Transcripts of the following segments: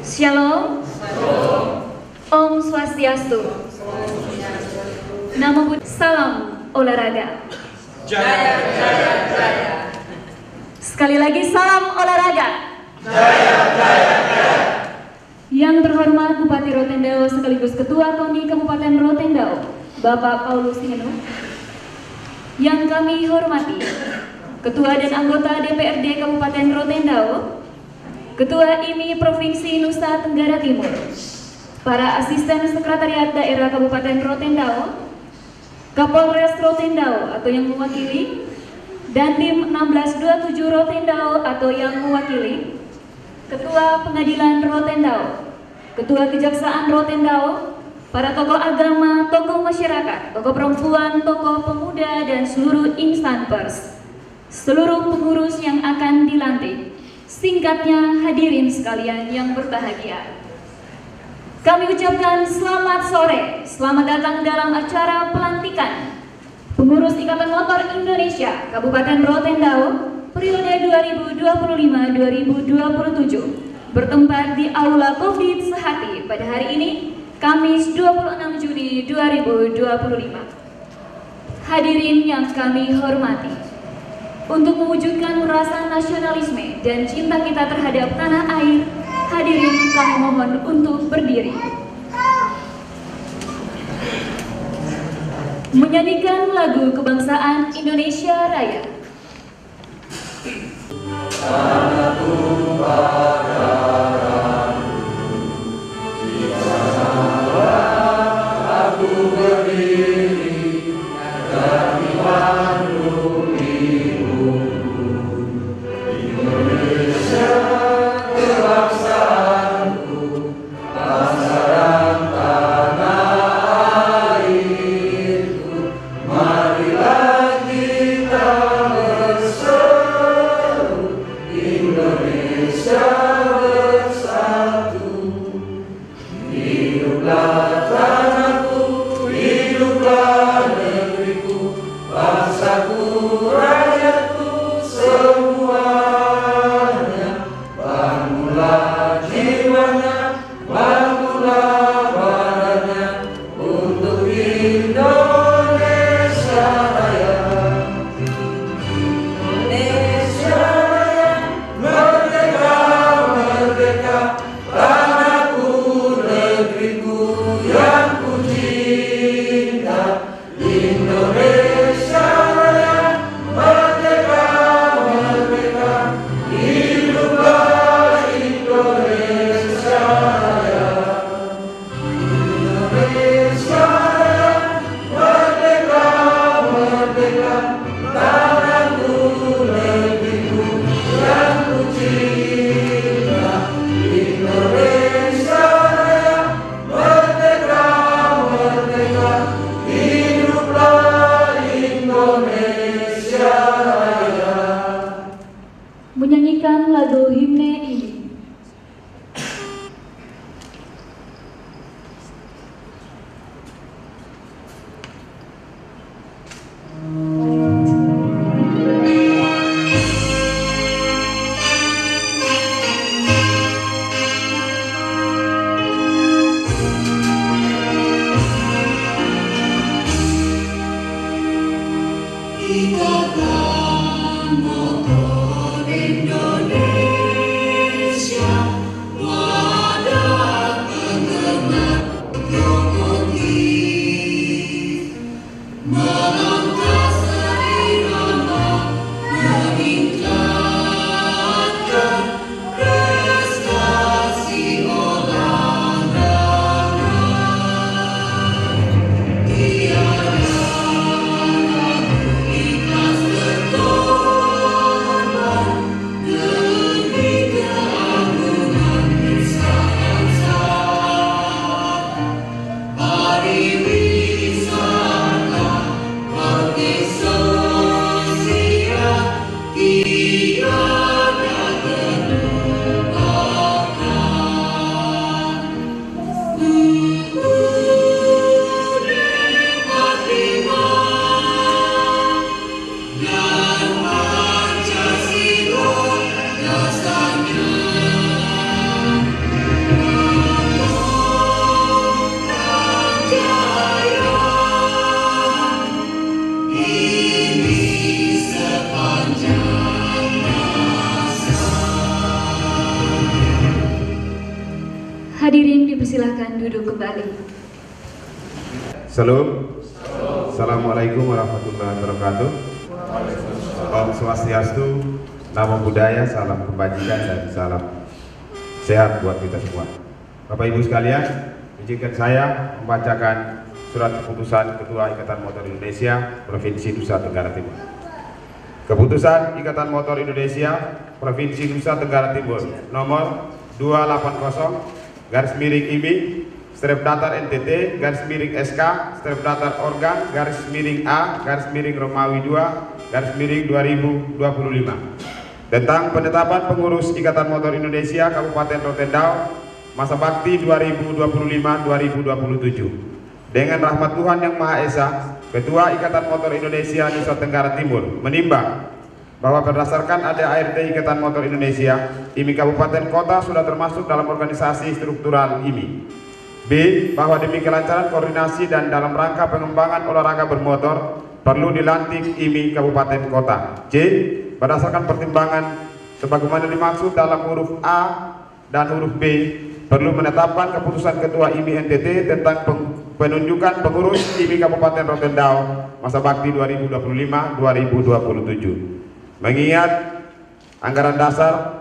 Shalom. Om Swastiastu. Namo Buddhaya. Salam olahraga. Jaya, jaya, jaya. Sekali lagi salam olahraga. Jaya, jaya, jaya. Yang terhormat Bupati Rotendao sekaligus Ketua KONI Kabupaten Rotendao, Bapak Paulus Henu. Yang kami hormati Ketua dan anggota DPRD Kabupaten Rotendao, Ketua IMI Provinsi Nusa Tenggara Timur, para asisten sekretariat daerah Kabupaten Rotendao, Kapolres Rotendao atau yang mewakili, Dandim 1627 Rotendao atau yang mewakili, Ketua Pengadilan Rotendao, Ketua Kejaksaan Rotendao, para tokoh agama, tokoh masyarakat, tokoh perempuan, tokoh pemuda, dan seluruh insan pers, seluruh pengurus yang akan dilantik, singkatnya hadirin sekalian yang berbahagia. Kami ucapkan selamat sore, selamat datang dalam acara pelantikan Pengurus Ikatan Motor Indonesia Kabupaten Rotendao periode 2025-2027 bertempat di Aula Covid Sehati pada hari ini, Kamis 26 Juni 2025. Hadirin yang kami hormati, untuk mewujudkan rasa nasionalisme dan cinta kita terhadap tanah air, hadirin kami mohon untuk berdiri. Menyanyikan lagu kebangsaan Indonesia Raya. Tanahku padaran, di sanalah aku berdiri dan memandu ibuku. Indonesia kebangsaanku, bangsa dan tanah airku. Marilah kita berseru, Indonesia bersatu. Hiduplah tanahku, hiduplah negeriku, bangsaku, rakyatku semuanya. Bangunlah Hadirin dipersilahkan duduk kembali. Salam. Assalamualaikum warahmatullahi wabarakatuh. Om Swastiastu, Namo Buddhaya, salam kebajikan dan salam sehat buat kita semua. Bapak Ibu sekalian, izinkan saya membacakan surat keputusan Ketua Ikatan Motor Indonesia Provinsi Nusa Tenggara Timur. Keputusan Ikatan Motor Indonesia Provinsi Nusa Tenggara Timur nomor 280-SK-SK-Romawi 2-A-Romawi 2 tentang penetapan pengurus Ikatan Motor Indonesia Kabupaten Rotendao masa bakti 2025-2027. Dengan rahmat Tuhan Yang Maha Esa, Ketua Ikatan Motor Indonesia Nusa Tenggara Timur menimbang bahwa berdasarkan ADART Ikatan Motor Indonesia, IMI Kabupaten Kota sudah termasuk dalam organisasi struktural IMI. B. Bahwa demi kelancaran koordinasi dan dalam rangka pengembangan olahraga bermotor perlu dilantik IMI Kabupaten Kota. C. Berdasarkan pertimbangan sebagaimana dimaksud dalam huruf A dan huruf B, perlu menetapkan keputusan Ketua IMI NTT tentang penunjukan pengurus IMI Kabupaten Rotendao masa bakti 2025-2027. Mengingat anggaran dasar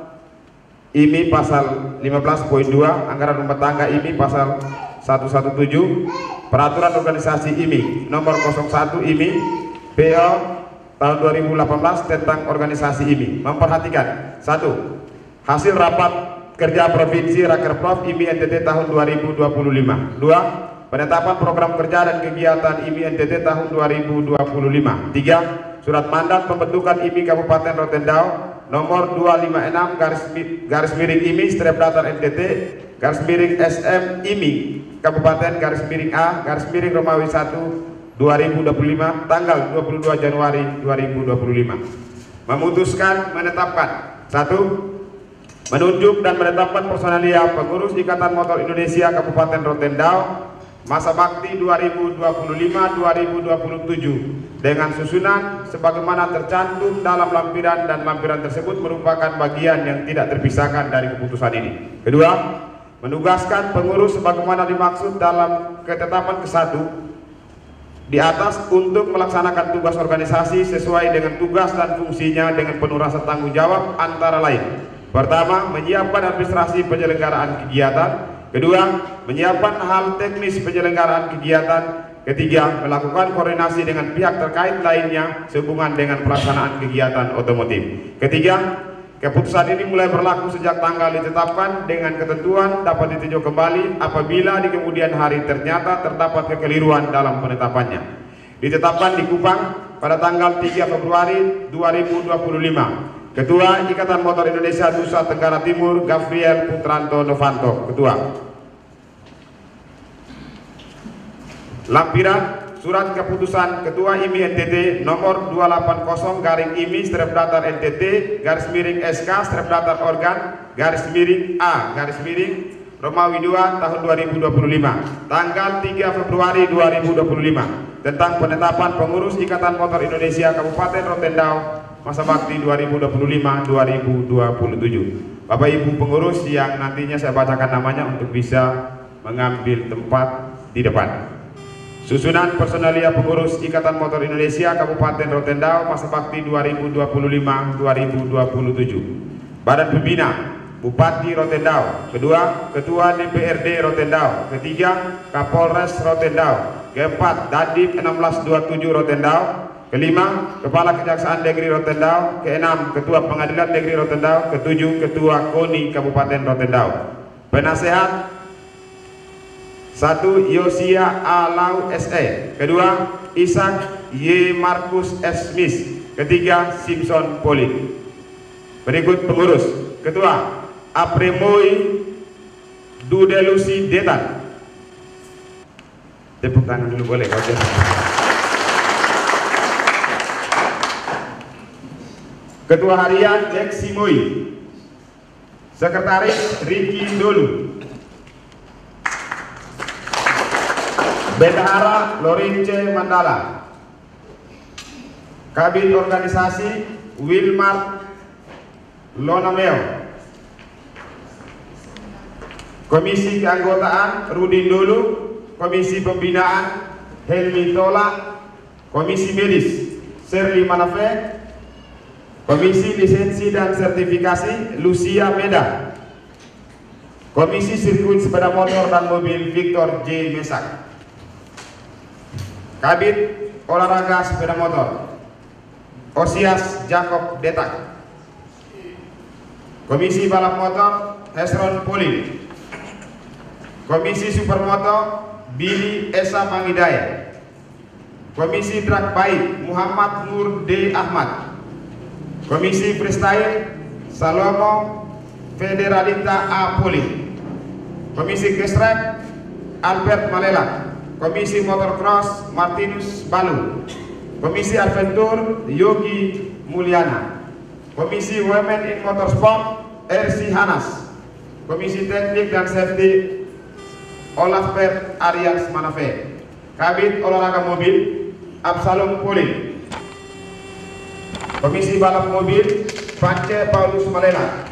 IMI pasal 15.2, anggaran rumah tangga IMI pasal 117, peraturan organisasi IMI nomor 01 IMI PO tahun 2018 tentang organisasi IMI memperhatikan: 1. Hasil rapat kerja provinsi Rakerprov IMI NTT tahun 2025. 2. Penetapan program kerja dan kegiatan IMI NTT tahun 2025. 3. Surat mandat pembentukan IMI Kabupaten Rotendao nomor 256 garis miring IMI strip datar NTT garis miring SM IMI Kabupaten garis miring A garis miring Romawi 1 2025 tanggal 22 Januari 2025. Memutuskan menetapkan: 1. Menunjuk dan menetapkan personalia pengurus Ikatan Motor Indonesia Kabupaten Rotendao masa bakti 2025-2027 dengan susunan sebagaimana tercantum dalam lampiran, dan lampiran tersebut merupakan bagian yang tidak terpisahkan dari keputusan ini. Kedua, menugaskan pengurus sebagaimana dimaksud dalam ketetapan ke-1 di atas untuk melaksanakan tugas organisasi sesuai dengan tugas dan fungsinya dengan penuh rasa tanggung jawab, antara lain: pertama, menyiapkan administrasi penyelenggaraan kegiatan; kedua, menyiapkan hal teknis penyelenggaraan kegiatan; ketiga, melakukan koordinasi dengan pihak terkait lainnya sehubungan dengan pelaksanaan kegiatan otomotif. Ketiga, keputusan ini mulai berlaku sejak tanggal ditetapkan dengan ketentuan dapat ditinjau kembali apabila di kemudian hari ternyata terdapat kekeliruan dalam penetapannya. Ditetapkan di Kupang pada tanggal 3 Februari 2025. Ketua Ikatan Motor Indonesia Nusa Tenggara Timur Gabriel Putranto Novanto, Ketua. Lampiran Surat Keputusan Ketua IMI NTT nomor 280 garing IMI strip datar NTT garis miring SK strip datar organ garis miring A garis miring Romawi 2 tahun 2025 tanggal 3 Februari 2025 tentang penetapan pengurus Ikatan Motor Indonesia Kabupaten Rotendao masa bakti 2025-2027. Bapak Ibu pengurus yang nantinya saya bacakan namanya untuk bisa mengambil tempat di depan. Susunan personalia pengurus Ikatan Motor Indonesia Kabupaten Rotendao masa bakti 2025-2027. Badan Pembina: Bupati Rotendao. Kedua, Ketua DPRD Rotendao. Ketiga, Kapolres Rotendao. Keempat, Dandim 1627 Rotendao. Kelima, Kepala Kejaksaan Negeri Rotendao. Keenam, Ketua Pengadilan Negeri Rotendao. Ketujuh, Ketua KONI Kabupaten Rotendao. Penasehat: 1. Yosia A. Lau SE. Kedua, Ishak Y. Markus S. Smith. Ketiga, Simpson Polit. Berikut pengurus. Ketua, Apremoi Dudelusi Detan. Tepuk tangan dulu boleh, Oke. Ketua Harian Jack Simoi. Sekretaris Ricky Dolu. Bendahara Lorince Mandala. Kabin Organisasi Wilmar Lonameo. Komisi Keanggotaan Rudin Dulu, Komisi Pembinaan Helmi Tola, Komisi Medis Shirley Manafe, Komisi Lisensi dan Sertifikasi Lucia Meda, Komisi Sirkuit Sepeda Motor dan Mobil Victor J. Mesak, Kabit Olahraga Sepeda Motor Osias Jacob Detak, Komisi Balap Motor Hesron Polin, Komisi Supermoto Billy Esa Pangidaya, Komisi Drag Baik Muhammad Nur D. Ahmad, Komisi Freestyle Salomo Federalita A. Polin, Komisi Gesrek Albert Malela, Komisi Motocross Martinus Balu, Komisi Adventure Yogi Mulyana, Komisi Women in Motorsport RC Hanas, Komisi Teknik dan Safety Olafbert Arians Manafe, Kabit Olahraga Mobil Absalom Polin, Komisi Balap Mobil Pance Paulus Malela,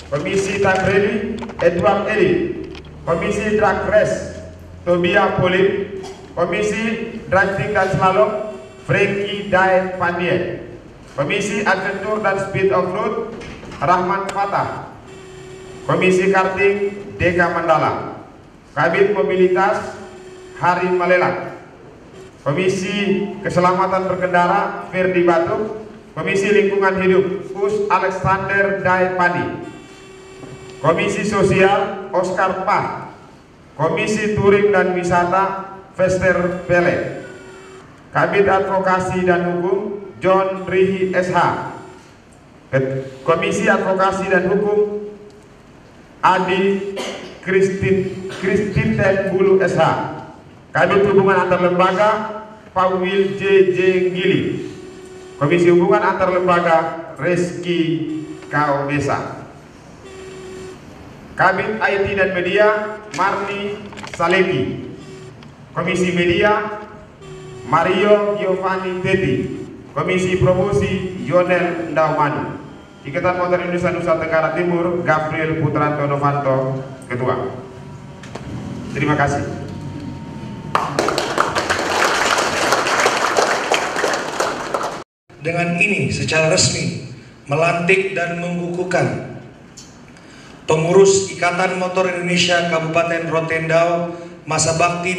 Komisi Tag Rally Edward Eli, Komisi Drag Race Tobia Polin, Komisi Drifting dan Slalom Frankie Dae Pandien, Komisi Adventure dan Speed Off-Road Rahman Fatah, Komisi Karting Deka Mandala, Kabit Mobilitas Hari Malela, Komisi Keselamatan Berkendara Ferdi Batu, Komisi Lingkungan Hidup Us Alexander Dae Pandi, Komisi Sosial Oscar Pah, Komisi Touring dan Wisata Fester Pele, Kabit Advokasi dan Hukum John Rihi SH, Komisi Advokasi dan Hukum Adi Kristin Bulu SH, Kabit Hubungan Antar Lembaga Pawil J. Gili, Komisi Hubungan Antar Lembaga Reski Kaudesa, Kabit IT dan Media Marni Saleki, Komisi Media Mario Giovanni Teti, Komisi Promosi Yonel Ndaumani, Ikatan Motor Indonesia Nusa Tenggara Timur Gabriel Putranto Novanto, Ketua. Terima kasih. Dengan ini secara resmi melantik dan mengukuhkan pengurus Ikatan Motor Indonesia Kabupaten Rotendao masa bakti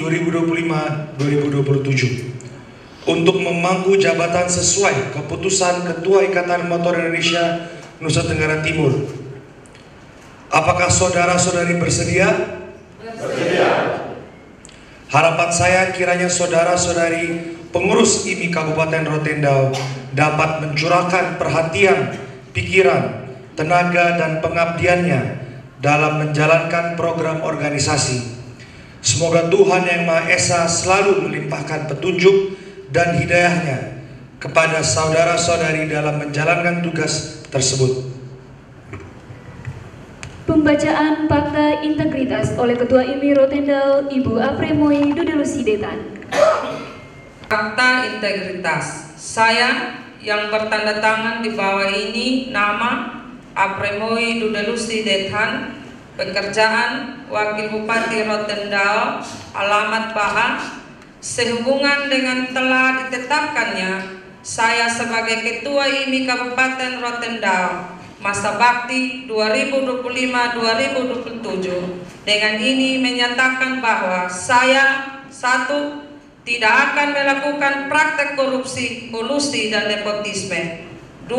2025-2027 untuk memangku jabatan sesuai keputusan Ketua Ikatan Motor Indonesia Nusa Tenggara Timur. Apakah saudara-saudari bersedia? Bersedia. Harapan saya kiranya saudara-saudari pengurus IMI Kabupaten Rotendao dapat mencurahkan perhatian, pikiran, tenaga dan pengabdiannya dalam menjalankan program organisasi. Semoga Tuhan Yang Maha Esa selalu melimpahkan petunjuk dan hidayahnya kepada saudara-saudari dalam menjalankan tugas tersebut. Pembacaan Fakta Integritas oleh Ketua IMI Rotendao Ibu Apremoi Dudelusi Detan. Fakta integritas. Saya yang bertanda tangan di bawah ini nama Apremoi Dudelusi Detan, pekerjaan Wakil Bupati Rotendao, alamat Baha, sehubungan dengan telah ditetapkannya saya sebagai Ketua IMI Kabupaten Rotendao masa bakti 2025-2027. Dengan ini menyatakan bahwa saya 1. Tidak akan melakukan praktek korupsi, kolusi, dan nepotisme. 2.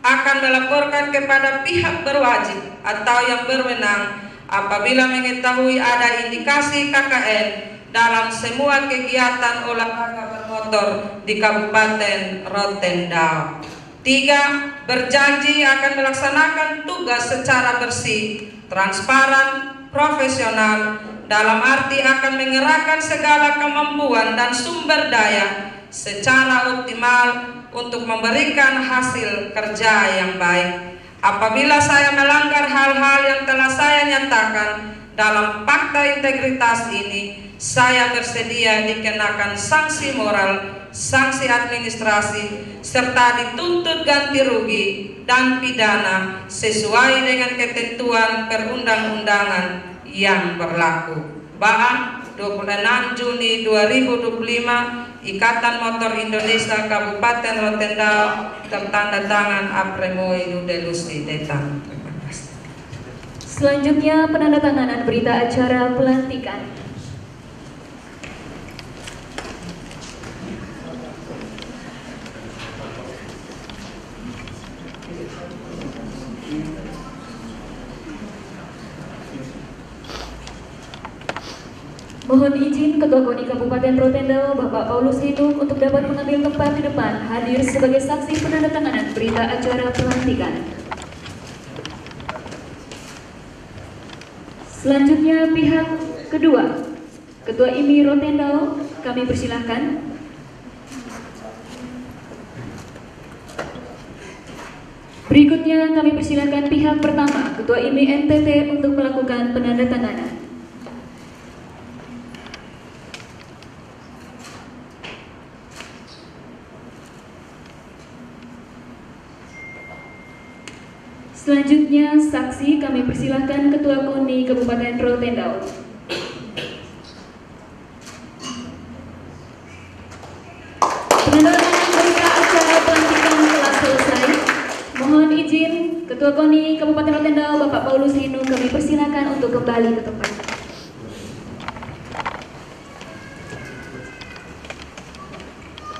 Akan melaporkan kepada pihak berwajib atau yang berwenang apabila mengetahui ada indikasi KKN dalam semua kegiatan olahraga bermotor di Kabupaten Rotendao. 3. Berjanji akan melaksanakan tugas secara bersih, transparan, profesional, dalam arti akan mengerahkan segala kemampuan dan sumber daya secara optimal untuk memberikan hasil kerja yang baik. Apabila saya melanggar hal-hal yang telah saya nyatakan dalam fakta integritas ini, saya bersedia dikenakan sanksi moral, sanksi administrasi, serta dituntut ganti rugi dan pidana sesuai dengan ketentuan perundang-undangan yang berlaku. Baan 26 Juni 2025, Ikatan Motor Indonesia Kabupaten Rotendao tertanda tangan Apremoi Nudelusi Detang. Terima kasih. Selanjutnya penandatanganan berita acara pelantikan. Mohon izin Ketua KONI Kabupaten Rotendao Bapak Paulus Hinung untuk dapat mengambil tempat di depan hadir sebagai saksi penandatanganan berita acara pelantikan. Selanjutnya pihak kedua, Ketua IMI Rotendao, kami persilahkan. Berikutnya kami persilahkan pihak pertama, Ketua IMI NTT untuk melakukan penandatanganan. Selanjutnya saksi kami persilahkan Ketua KONI Kabupaten Rotendao. Penandatanganan berita acara pelantikan telah selesai. Mohon izin Ketua KONI Kabupaten Rotendao Bapak Paulus Hinung kami persilahkan untuk kembali ke tempat.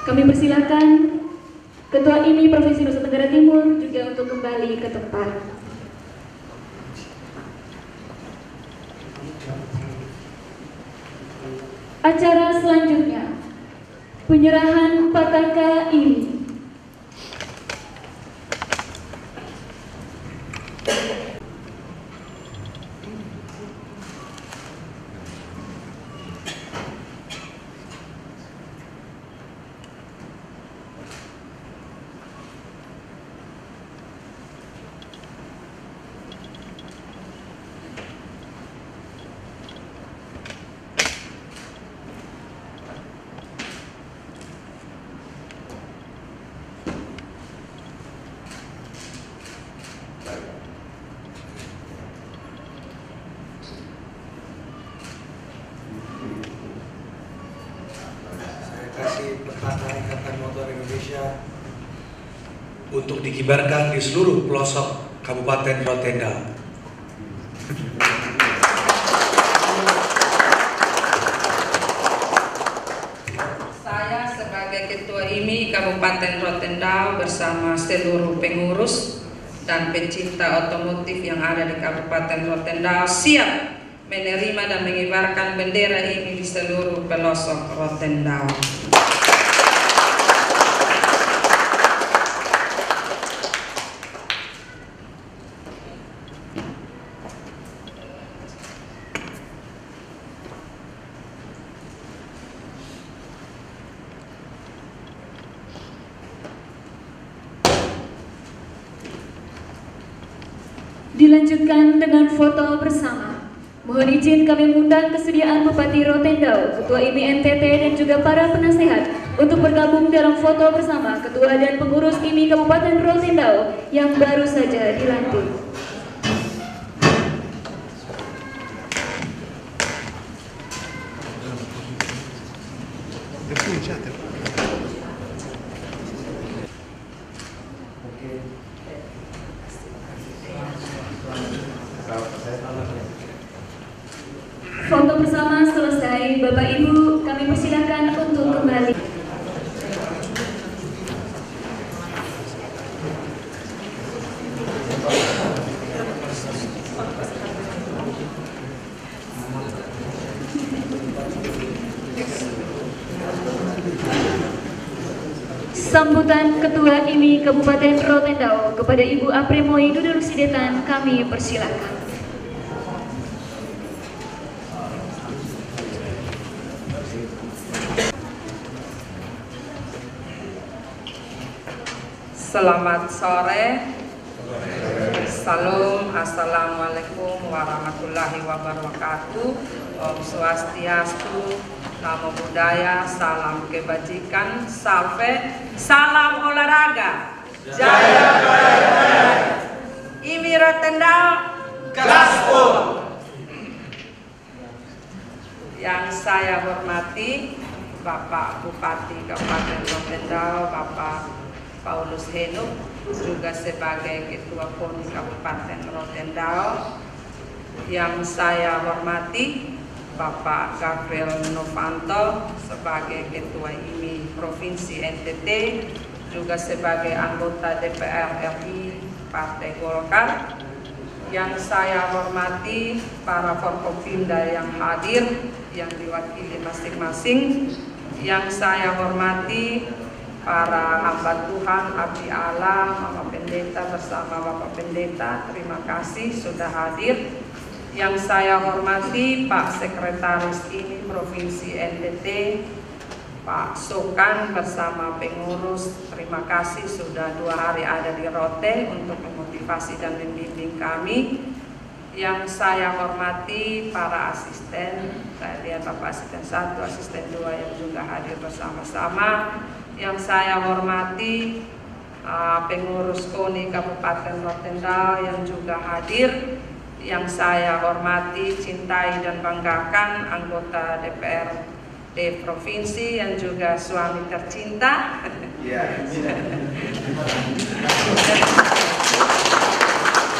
Kami persilahkan Ketua IMI Provinsi Nusa Tenggara Timur juga untuk kembali ke tempat. Acara selanjutnya, penyerahan Pataka IMI. Petaka Ikatan Motor Indonesia untuk dikibarkan di seluruh pelosok Kabupaten Rotendao. Saya sebagai Ketua IMI Kabupaten Rotendao bersama seluruh pengurus dan pecinta otomotif yang ada di Kabupaten Rotendao siap menerima dan mengibarkan bendera IMI di seluruh pelosok Rotendao. Dilanjutkan dengan foto bersama. Mohon izin kami mengundang kesediaan Bupati Rotendao, Ketua IMI NTT dan juga para penasehat untuk bergabung dalam foto bersama Ketua dan pengurus IMI Kabupaten Rotendao yang baru saja dilantik. Foto bersama selesai, Bapak Ibu kami persilakan untuk kembali. Sambutan Ketua IMI Kabupaten Rotendao kepada Ibu Apremoi Nudelusi Detang kami persilakan. Selamat sore. Salam, assalamualaikum warahmatullahi wabarakatuh. Om Swastiastu, Namo Buddhaya, salam kebajikan, salve, salam olahraga. Jaya Jaya. IMI Rotendao, Gaspol. saya hormati Bapak Bupati Kabupaten Rotendao, Bapak Paulus Henuk, juga sebagai Ketua KONI Kabupaten Rotendao. Yang saya hormati Bapak Gabriel Novanto sebagai Ketua IMI Provinsi NTT, juga sebagai anggota DPR RI Partai Golkar. Yang saya hormati para Forkopimda yang hadir, yang diwakili masing-masing. Yang saya hormati para hamba Tuhan, abdi Allah, Mama Pendeta bersama Bapak Pendeta, terima kasih sudah hadir. Yang saya hormati Pak Sekretaris IMI Provinsi NTT, Pak Sokan bersama pengurus, terima kasih sudah 2 hari ada di Rote untuk memotivasi dan membimbing kami. Yang saya hormati para asisten, saya lihat Bapak Asisten 1, Asisten 2 yang juga hadir bersama-sama. Yang saya hormati pengurus KONI Kabupaten Rotendao yang juga hadir. Yang saya hormati, cintai dan banggakan anggota DPRD Provinsi yang juga suami tercinta.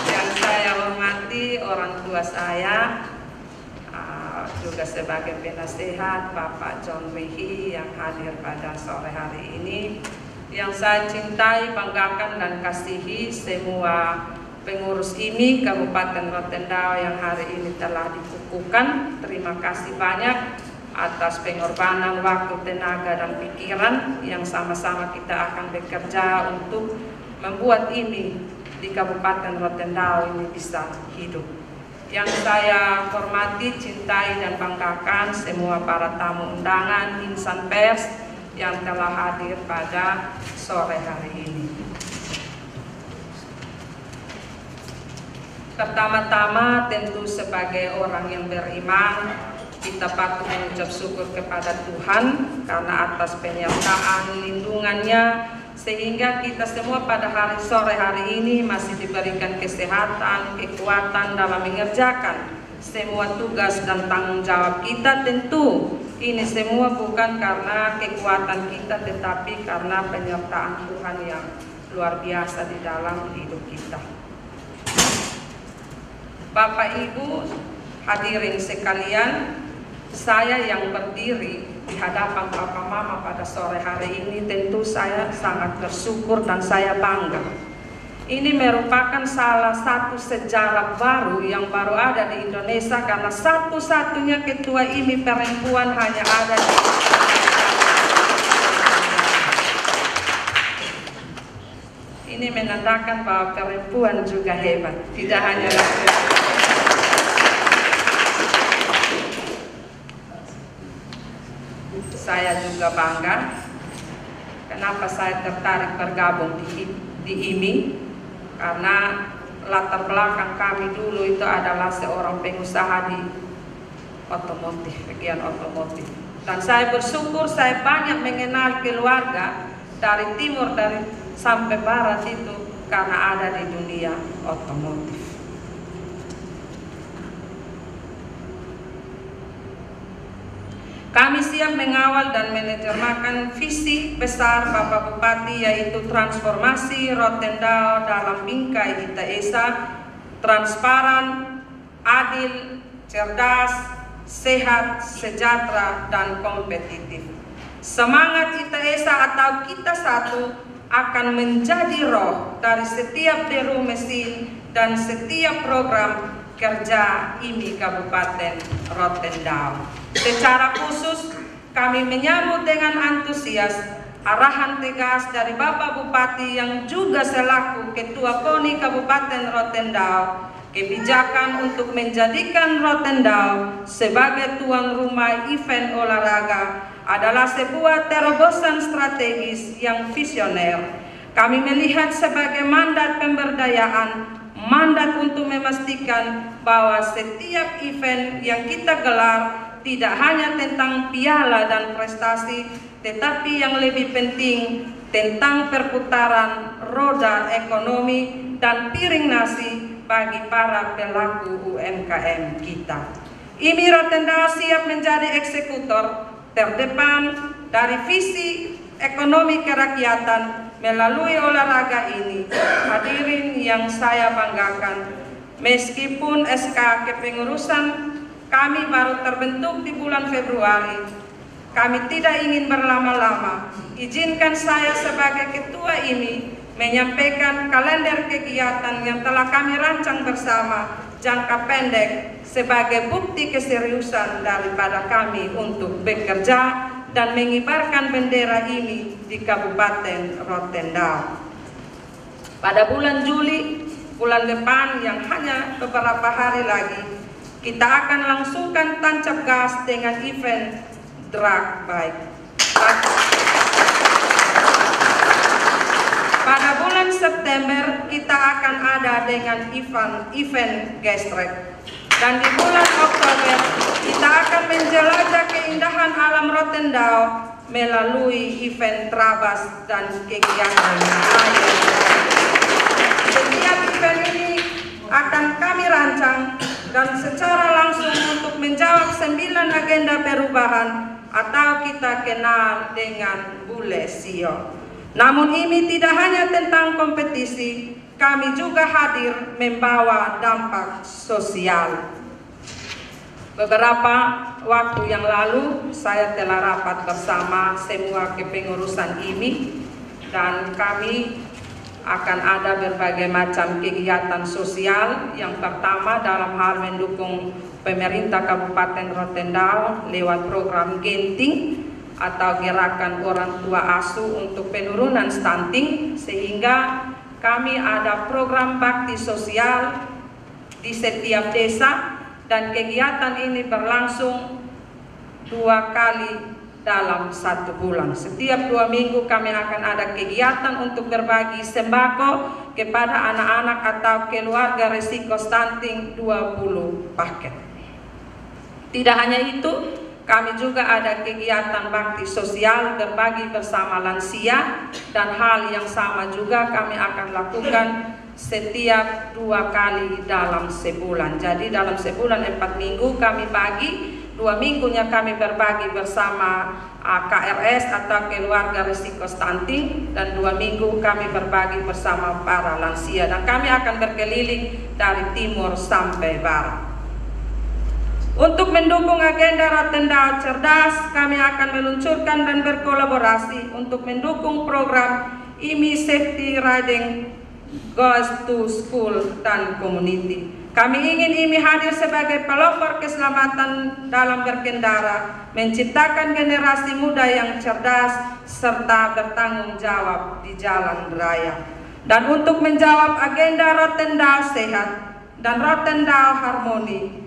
Yang saya hormati orang tua saya, juga sebagai penasehat Bapak John Rihi yang hadir pada sore hari ini. Yang saya cintai, banggakan dan kasihi semua pengurus IMI Kabupaten Rotendao yang hari ini telah dikukuhkan. Terima kasih banyak atas pengorbanan waktu, tenaga dan pikiran yang sama-sama kita akan bekerja untuk membuat IMI di Kabupaten Rotendao ini bisa hidup. Yang saya hormati, cintai dan banggakan semua para tamu undangan, insan pers yang telah hadir pada sore hari ini. Pertama-tama tentu sebagai orang yang beriman, kita patut mengucap syukur kepada Tuhan karena atas penyertaan lindungannya sehingga kita semua pada sore hari ini masih diberikan kesehatan, kekuatan dalam mengerjakan semua tugas dan tanggung jawab kita. Tentu ini semua bukan karena kekuatan kita tetapi karena penyertaan Tuhan yang luar biasa di dalam hidup kita. Bapak Ibu hadirin sekalian, saya yang berdiri di hadapan Bapak Mama pada sore hari ini tentu saya sangat bersyukur dan saya bangga. Ini merupakan salah satu sejarah baru yang baru ada di Indonesia karena satu-satunya ketua IMI perempuan hanya ada di Ini menandakan bahwa perempuan juga hebat, tidak hanya laki-laki. Saya juga bangga. Kenapa saya tertarik bergabung di IMI? Karena latar belakang kami dulu itu adalah seorang pengusaha di otomotif, bagian otomotif. Dan saya bersyukur saya banyak mengenal keluarga dari timur dari sampai barat itu karena ada di dunia otomotif. Kami siap mengawal dan menerjemahkan visi besar Bapak Bupati yaitu transformasi Rotendao dalam bingkai ITESA, transparan, adil, cerdas, sehat, sejahtera, dan kompetitif. Semangat ITESA atau Kita Satu akan menjadi roh dari setiap deru mesin dan setiap program kerja IMI Kabupaten Rotendao. Secara khusus, kami menyambut dengan antusias arahan tegas dari Bapak Bupati yang juga selaku Ketua KONI Kabupaten Rotendao, kebijakan untuk menjadikan Rotendao sebagai tuan rumah event olahraga adalah sebuah terobosan strategis yang visioner. Kami melihat sebagai mandat pemberdayaan, mandat untuk memastikan bahwa setiap event yang kita gelar tidak hanya tentang piala dan prestasi, tetapi yang lebih penting tentang perputaran roda ekonomi dan piring nasi bagi para pelaku UMKM kita. IMI Rotendao siap menjadi eksekutor terdepan dari visi ekonomi kerakyatan melalui olahraga ini. Hadirin yang saya banggakan, meskipun SK kepengurusan kami baru terbentuk di bulan Februari, kami tidak ingin berlama-lama. Izinkan saya sebagai Ketua IMI menyampaikan kalender kegiatan yang telah kami rancang bersama jangka pendek sebagai bukti keseriusan daripada kami untuk bekerja dan mengibarkan bendera ini di Kabupaten Rotendao. Pada bulan Juli, bulan depan yang hanya beberapa hari lagi, kita akan langsungkan tancap gas dengan event drag bike. Pada bulan September kita akan ada dengan event gestrek. Dan di bulan Oktober kita akan menjelajah keindahan alam Rotendao melalui event trabas dan kegiatan lain. Setiap event ini akan kami rancang dan secara langsung untuk menjawab 9 agenda perubahan atau kita kenal dengan Bule Sio. Namun ini tidak hanya tentang kompetisi, kami juga hadir membawa dampak sosial. Beberapa waktu yang lalu saya telah rapat bersama semua kepengurusan IMI dan kami akan ada berbagai macam kegiatan sosial. Yang pertama dalam hal mendukung pemerintah Kabupaten Rotendao lewat program Genting atau gerakan orang tua asuh untuk penurunan stunting, sehingga kami ada program bakti sosial di setiap desa dan kegiatan ini berlangsung 2 kali dalam 1 bulan. Setiap 2 minggu kami akan ada kegiatan untuk berbagi sembako kepada anak-anak atau keluarga risiko stunting 20 paket. Tidak hanya itu, kami juga ada kegiatan bakti sosial berbagi bersama lansia dan hal yang sama juga kami akan lakukan setiap 2 kali dalam sebulan. Jadi dalam sebulan 4 minggu kami bagi, 2 minggunya kami berbagi bersama KRS atau keluarga risiko stunting dan 2 minggu kami berbagi bersama para lansia dan kami akan berkeliling dari timur sampai barat. Untuk mendukung agenda Rotendao Cerdas, kami akan meluncurkan dan berkolaborasi untuk mendukung program IMI Safety Riding Goes to School dan Community. Kami ingin IMI hadir sebagai pelopor keselamatan dalam berkendara, menciptakan generasi muda yang cerdas, serta bertanggung jawab di jalan raya. Dan untuk menjawab agenda Rotendao Sehat dan Rotendao Harmoni,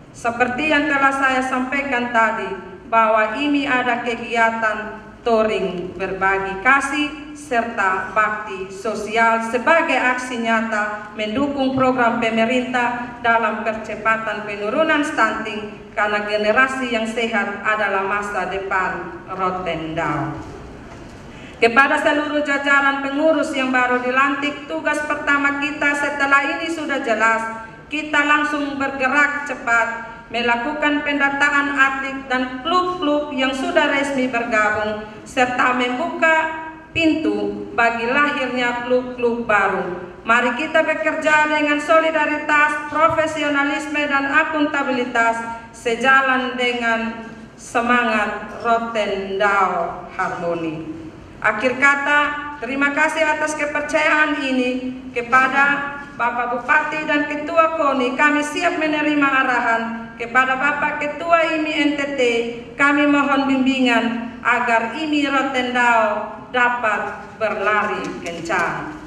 seperti yang telah saya sampaikan tadi, bahwa IMI ada kegiatan touring berbagi kasih serta bakti sosial sebagai aksi nyata mendukung program pemerintah dalam percepatan penurunan stunting karena generasi yang sehat adalah masa depan Rotendao. Kepada seluruh jajaran pengurus yang baru dilantik, tugas pertama kita setelah ini sudah jelas. Kita langsung bergerak cepat melakukan pendataan atlet dan klub-klub yang sudah resmi bergabung serta membuka pintu bagi lahirnya klub-klub baru. Mari kita bekerja dengan solidaritas, profesionalisme dan akuntabilitas sejalan dengan semangat Rotendao Harmoni. Akhir kata, terima kasih atas kepercayaan ini kepada Bapak Bupati dan Ketua KONI. Kami siap menerima arahan. Kepada Bapak Ketua IMI NTT, kami mohon bimbingan agar IMI Rotendao dapat berlari kencang.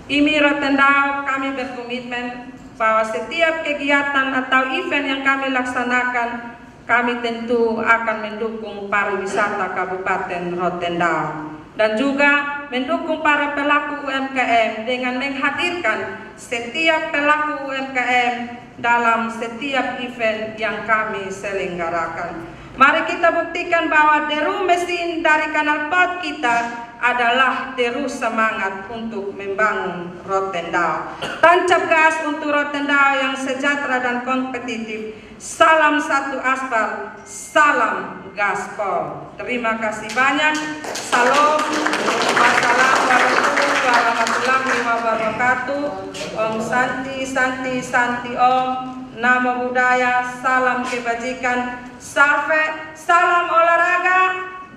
IMI Rotendao kami berkomitmen bahwa setiap kegiatan atau event yang kami laksanakan, kami tentu akan mendukung pariwisata Kabupaten Rotendao dan juga mendukung para pelaku UMKM dengan menghadirkan setiap pelaku UMKM dalam setiap event yang kami selenggarakan. Mari kita buktikan bahwa deru mesin dari kanal pot kita adalah terus semangat untuk membangun Rotendao. Tancap gas untuk Rotendao yang sejahtera dan kompetitif. Salam satu aspal, salam gaspol. Terima kasih banyak. Salam. Wassalamualaikum warahmatullahi wabarakatuh. Om Santi, Santi, Santi Om. Namo Buddhaya, salam kebajikan. Salve, salam olahraga.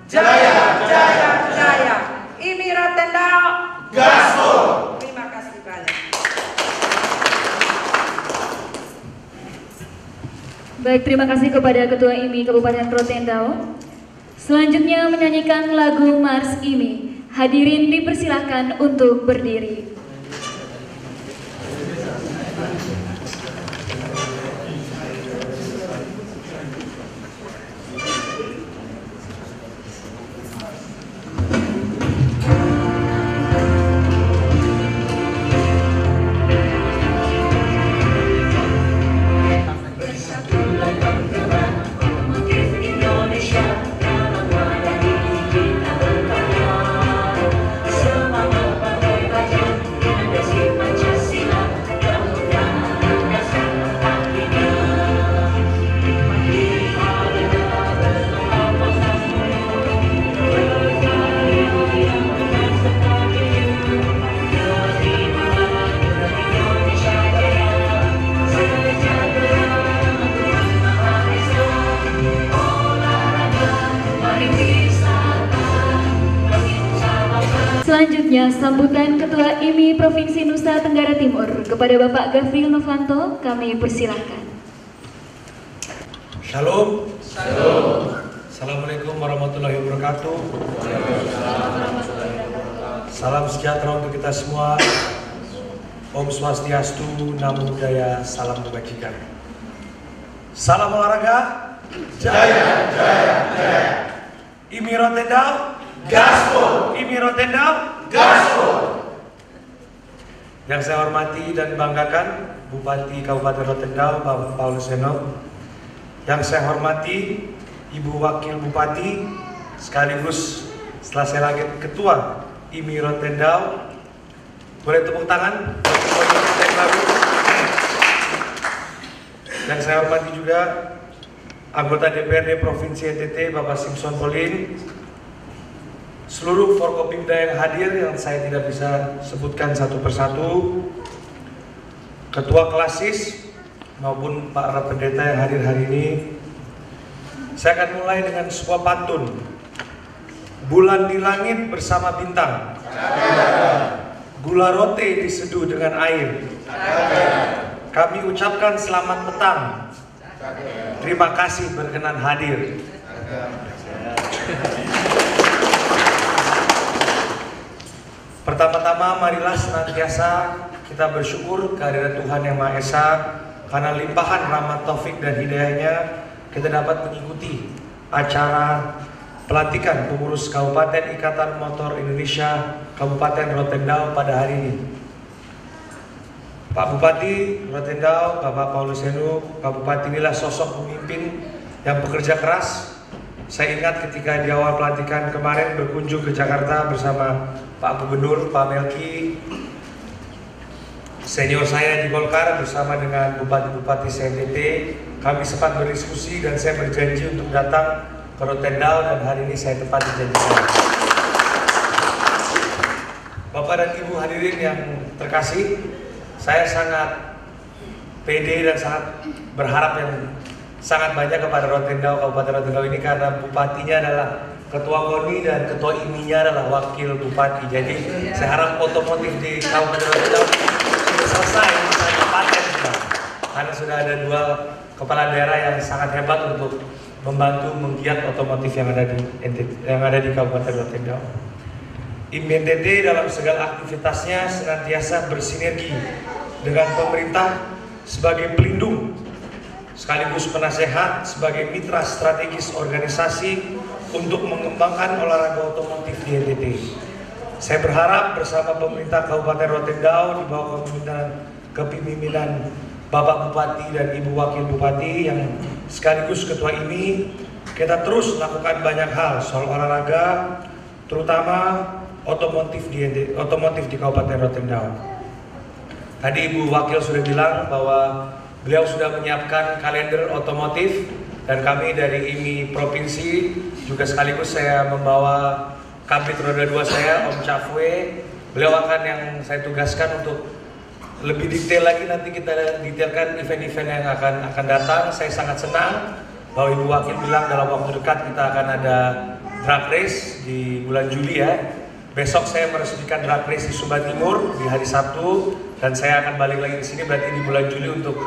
Jaya, jaya, jaya. IMI Rotendao Gaspol. Terima kasih banyak. Baik, terima kasih kepada Ketua IMI Kabupaten Rotendao. Selanjutnya menyanyikan lagu Mars IMI. Hadirin dipersilahkan untuk berdiri. Selanjutnya, sambutan Ketua IMI Provinsi Nusa Tenggara Timur kepada Bapak Gavril Novanto, kami persilahkan. Shalom. Shalom. Assalamualaikum warahmatullahi wabarakatuh. Salam sejahtera untuk kita semua. Om Swastiastu, Namo Buddhaya, salam kebajikan. Salam olahraga. Jaya, jaya, jaya. IMI Rotendao Gaspol. IMI Rotendao Gaspol. Yang saya hormati dan banggakan Bupati Kabupaten Rotendao, Bapak Paulus Heno. Yang saya hormati Ibu Wakil Bupati, sekaligus setelah saya lagi Ketua IMI Rotendao. Boleh tepuk tangan. Yang saya hormati juga anggota DPRD Provinsi NTT, Bapak Simpson Pauline. Seluruh Forkopimda yang hadir yang saya tidak bisa sebutkan satu persatu, Ketua Klasis maupun Pak Pendeta yang hadir hari ini. Saya akan mulai dengan sebuah pantun. Bulan di langit bersama bintang, gula rote diseduh dengan air. Kami ucapkan selamat petang. Terima kasih berkenan hadir. Pertama-tama marilah senantiasa kita bersyukur kehadirat Tuhan Yang Maha Esa, karena limpahan rahmat taufik dan hidayahnya kita dapat mengikuti acara pelantikan pengurus Kabupaten Ikatan Motor Indonesia Kabupaten Rotendao pada hari ini. Pak Bupati Rotendao, Bapak Paulus Heno, Pak Bupati inilah sosok pemimpin yang bekerja keras. Saya ingat ketika di awal pelantikan kemarin berkunjung ke Jakarta bersama Pak Gubernur, Pak Melki, senior saya di Golkar bersama dengan Bupati-Bupati CNTT. Kami sempat berdiskusi dan saya berjanji untuk datang ke Rotendao dan hari ini saya tepati janji saya. Bapak dan Ibu hadirin yang terkasih, saya sangat pede dan sangat berharap yang sangat banyak kepada Rotendao, Kabupaten Rotendao ini, karena bupatinya adalah Ketua KONI dan Ketua IMI-nya adalah Wakil Bupati. Jadi saya harap otomotif di Kabupaten Rotendao sudah selesai misalnya paten sudah. Karena sudah ada 2 kepala daerah yang sangat hebat untuk membantu menggiat otomotif yang ada di Kabupaten Rotendao. IMI NTT dalam segala aktivitasnya senantiasa bersinergi dengan pemerintah sebagai pelindung sekaligus penasehat, sebagai mitra strategis organisasi untuk mengembangkan olahraga otomotif di NTT. Saya berharap bersama pemerintah Kabupaten Rotendao di bawah kepemimpinan Bapak Bupati dan Ibu Wakil Bupati yang sekaligus Ketua IMI, kita terus melakukan banyak hal soal olahraga, terutama otomotif di Kabupaten Rotendao. Tadi Ibu Wakil sudah bilang bahwa beliau sudah menyiapkan kalender otomotif, dan kami dari IMI Provinsi juga sekaligus saya membawa Kabit Roda 2 saya, Om Cafwe. Beliau akan yang saya tugaskan untuk lebih detail lagi, nanti kita detailkan event-event yang akan datang. Saya sangat senang bahwa Ibu Wakil bilang dalam waktu dekat kita akan ada drag race di bulan Juli ya. Besok saya meresmikan drag race di Sumba Timur di hari Sabtu, dan saya akan balik lagi ke sini berarti di bulan Juli untuk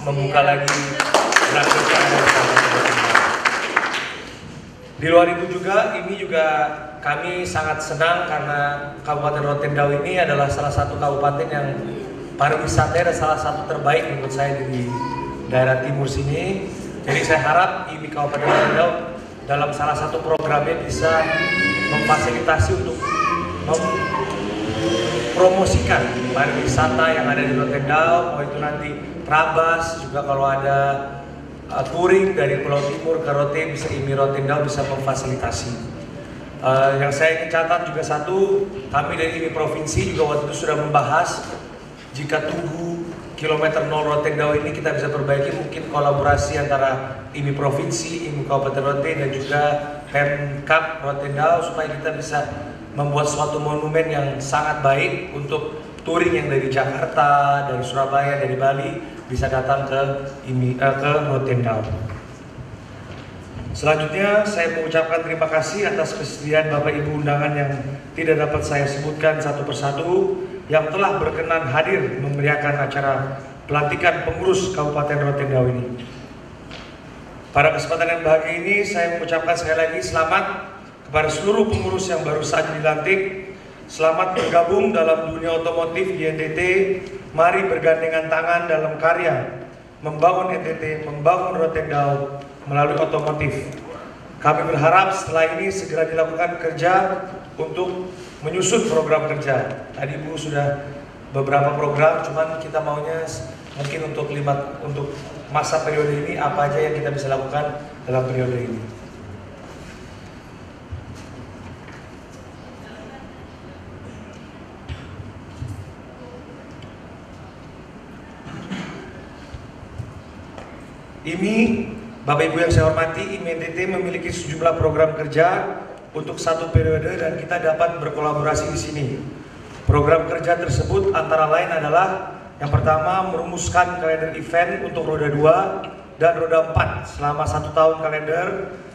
membuka lagi drag race yang ada di Sumba Timur. Di luar itu juga, ini juga kami sangat senang karena Kabupaten Rotendao ini adalah salah satu kabupaten yang pariwisata dan salah satu terbaik menurut saya di daerah timur sini. Jadi saya harap IMI Kabupaten Rotendao dalam salah satu programnya bisa memfasilitasi untuk mempromosikan pariwisata yang ada di Rotendao, mau itu nanti Trabas, juga kalau ada touring dari Pulau Timur ke Rote, bisa IMI Rotendao bisa memfasilitasi. Yang saya ingin catat juga satu, kami dari IMI Provinsi juga waktu itu sudah membahas jika Tugu kilometer 0 Rotendao ini kita bisa perbaiki, mungkin kolaborasi antara IMI Provinsi, IMI Kabupaten Rote dan juga Pemkab Rotendao supaya kita bisa membuat suatu monumen yang sangat baik untuk touring yang dari Jakarta, dari Surabaya, dari Bali bisa datang ke Rotendao. Selanjutnya saya mengucapkan terima kasih atas kesediaan Bapak Ibu undangan yang tidak dapat saya sebutkan satu persatu yang telah berkenan hadir memeriahkan acara pelantikan pengurus Kabupaten Rotendao ini. Pada kesempatan yang bahagia ini saya mengucapkan sekali lagi selamat kepada seluruh pengurus yang baru saja dilantik. Selamat bergabung dalam dunia otomotif di NTT. Mari bergandengan tangan dalam karya membangun NTT, membangun Rotendao melalui otomotif. Kami berharap setelah ini segera dilakukan kerja untuk menyusun program kerja. Tadi Bu sudah beberapa program, cuman kita maunya mungkin untuk masa periode ini apa aja yang kita bisa lakukan dalam periode ini. IMI, Bapak Ibu yang saya hormati, IMI NTT memiliki sejumlah program kerja untuk satu periode dan kita dapat berkolaborasi di sini. Program kerja tersebut antara lain adalah yang pertama merumuskan kalender event untuk roda 2 dan roda 4 selama 1 tahun kalender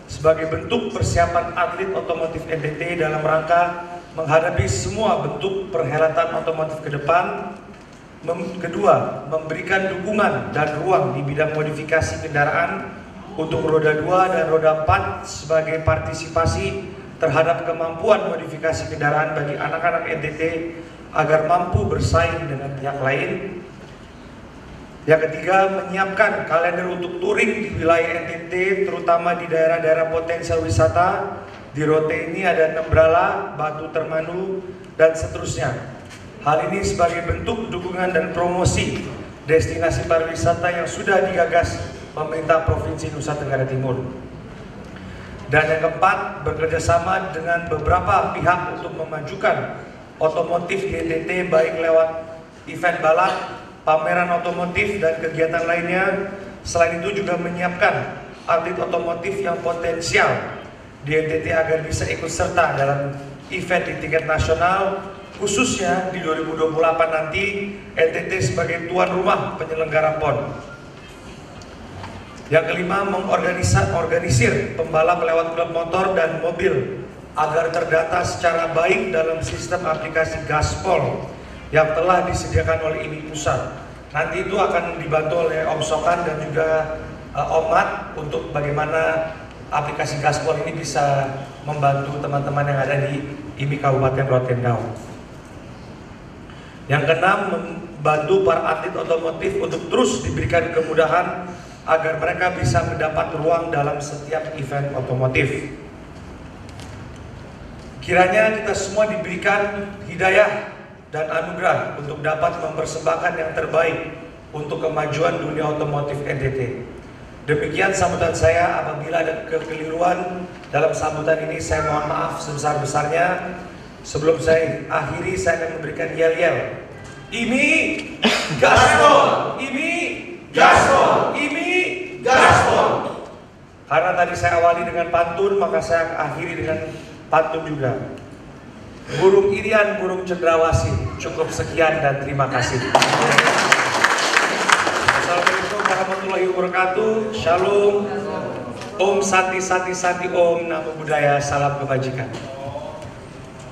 sebagai bentuk persiapan atlet otomotif NTT dalam rangka menghadapi semua bentuk perhelatan otomotif ke depan. Kedua, memberikan dukungan dan ruang di bidang modifikasi kendaraan untuk roda 2 dan roda 4 sebagai partisipasi terhadap kemampuan modifikasi kendaraan bagi anak-anak NTT agar mampu bersaing dengan pihak lain. Yang ketiga, menyiapkan kalender untuk touring di wilayah NTT terutama di daerah-daerah potensial wisata. Di Rote ini ada Nembrala, Batu Termanu, dan seterusnya. Hal ini sebagai bentuk dukungan dan promosi destinasi pariwisata yang sudah digagas pemerintah Provinsi Nusa Tenggara Timur. Dan yang keempat, bekerjasama dengan beberapa pihak untuk memajukan otomotif di NTT baik lewat event balap, pameran otomotif, dan kegiatan lainnya. Selain itu juga menyiapkan atlet otomotif yang potensial di NTT agar bisa ikut serta dalam event di tingkat nasional. Khususnya di 2028 nanti NTT sebagai tuan rumah penyelenggara PON. Yang kelima, mengorganisir pembalap lewat klub motor dan mobil agar terdata secara baik dalam sistem aplikasi Gaspol yang telah disediakan oleh IMI Pusat. Nanti itu akan dibantu oleh Om Sokan dan juga Om Mat untuk bagaimana aplikasi Gaspol ini bisa membantu teman-teman yang ada di IMI Kabupaten Rotendao. Yang keenam, membantu para atlet otomotif untuk terus diberikan kemudahan agar mereka bisa mendapat ruang dalam setiap event otomotif. Kiranya kita semua diberikan hidayah dan anugerah untuk dapat mempersembahkan yang terbaik untuk kemajuan dunia otomotif NTT. Demikian sambutan saya. Apabila ada kekeliruan dalam sambutan ini, saya mohon maaf sebesar-besarnya. Sebelum saya akhiri, saya akan memberikan yel-yel. IMI gaspol, IMI gaspol, IMI gaspol. Karena tadi saya awali dengan pantun, maka saya akhiri dengan pantun juga. Burung irian, burung cendrawasih. Cukup sekian dan terima kasih. Assalamualaikum warahmatullahi wabarakatuh. Shalom. Om Santi Santi Santi Om Namo Buddhaya. Salam kebajikan.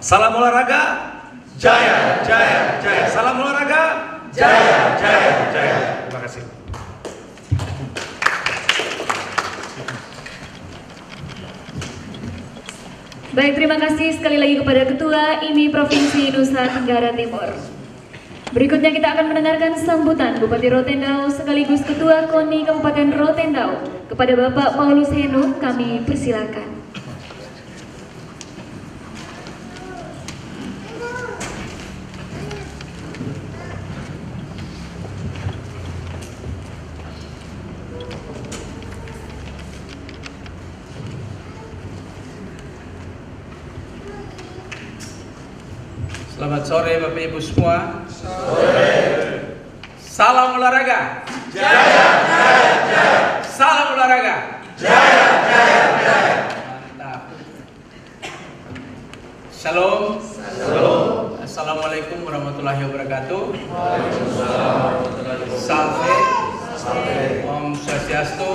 Salam olahraga. Jaya Jaya Jaya. Salam olahraga. Jaya Jaya Jaya. Terima kasih. Baik, terima kasih sekali lagi kepada Ketua IMI Provinsi Nusa Tenggara Timur. Berikutnya kita akan mendengarkan sambutan Bupati Rotendao sekaligus Ketua KONI Kabupaten Rotendao. Kepada Bapak Paulus Heno, kami persilakan. Selamat sore Bapak Ibu semua. Sore. Salam olahraga. Jaya Jaya Jaya. Salam olahraga. Jaya Jaya Jaya. Mantap. Shalom. Shalom. Assalamualaikum warahmatullahi wabarakatuh. Salve. Om Swastiastu.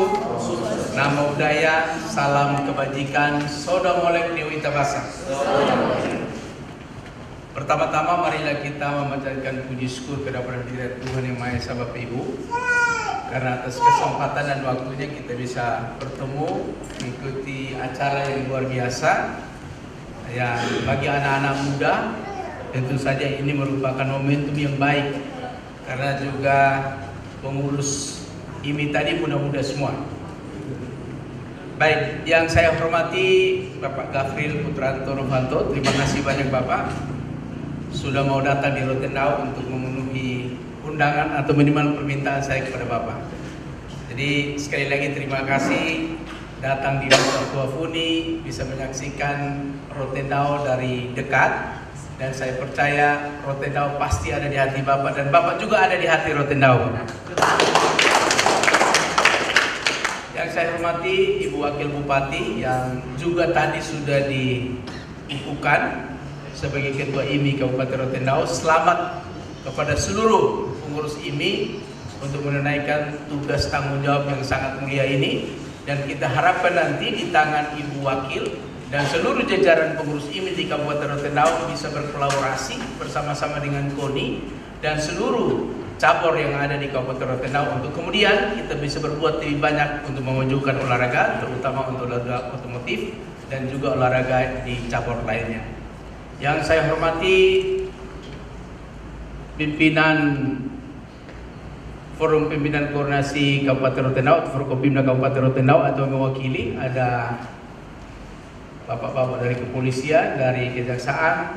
Namo Buddhaya. Salam kebajikan. Soda molek Dewi Tabasa. Pertama-tama marilah kita memanjatkan puji syukur kepada hadirat Tuhan Yang Maha Esa Bapak Ibu, karena atas kesempatan dan waktunya kita bisa bertemu mengikuti acara yang luar biasa. Ya, bagi anak-anak muda tentu saja ini merupakan momentum yang baik, karena juga pengurus IMI tadi muda-muda semua. Baik, yang saya hormati Bapak Gafril Putranto Novanto, terima kasih banyak Bapak sudah mau datang di Rotendao untuk memenuhi undangan atau minimal permintaan saya kepada Bapak. Jadi sekali lagi terima kasih datang di Nusa Tua Funi, bisa menyaksikan Rotendao dari dekat, dan saya percaya Rotendao pasti ada di hati Bapak dan Bapak juga ada di hati Rotendao. Yang saya hormati Ibu Wakil Bupati yang juga tadi sudah diikukan sebagai Ketua IMI Kabupaten Rotendao. Selamat kepada seluruh pengurus IMI untuk menunaikan tugas tanggung jawab yang sangat mulia ini, dan kita harapkan nanti di tangan Ibu Wakil dan seluruh jajaran pengurus IMI di Kabupaten Rotendao bisa berkolaborasi bersama-sama dengan KONI dan seluruh cabur yang ada di Kabupaten Rotendao untuk kemudian kita bisa berbuat lebih banyak untuk memajukan olahraga, terutama untuk olahraga otomotif dan juga olahraga di cabur lainnya. Yang saya hormati pimpinan Forum Pimpinan Koordinasi Kabupaten Rotendao, Forkopimda Kabupaten Rotendao, atau mewakili ada bapak-bapak dari kepolisian, dari kejaksaan,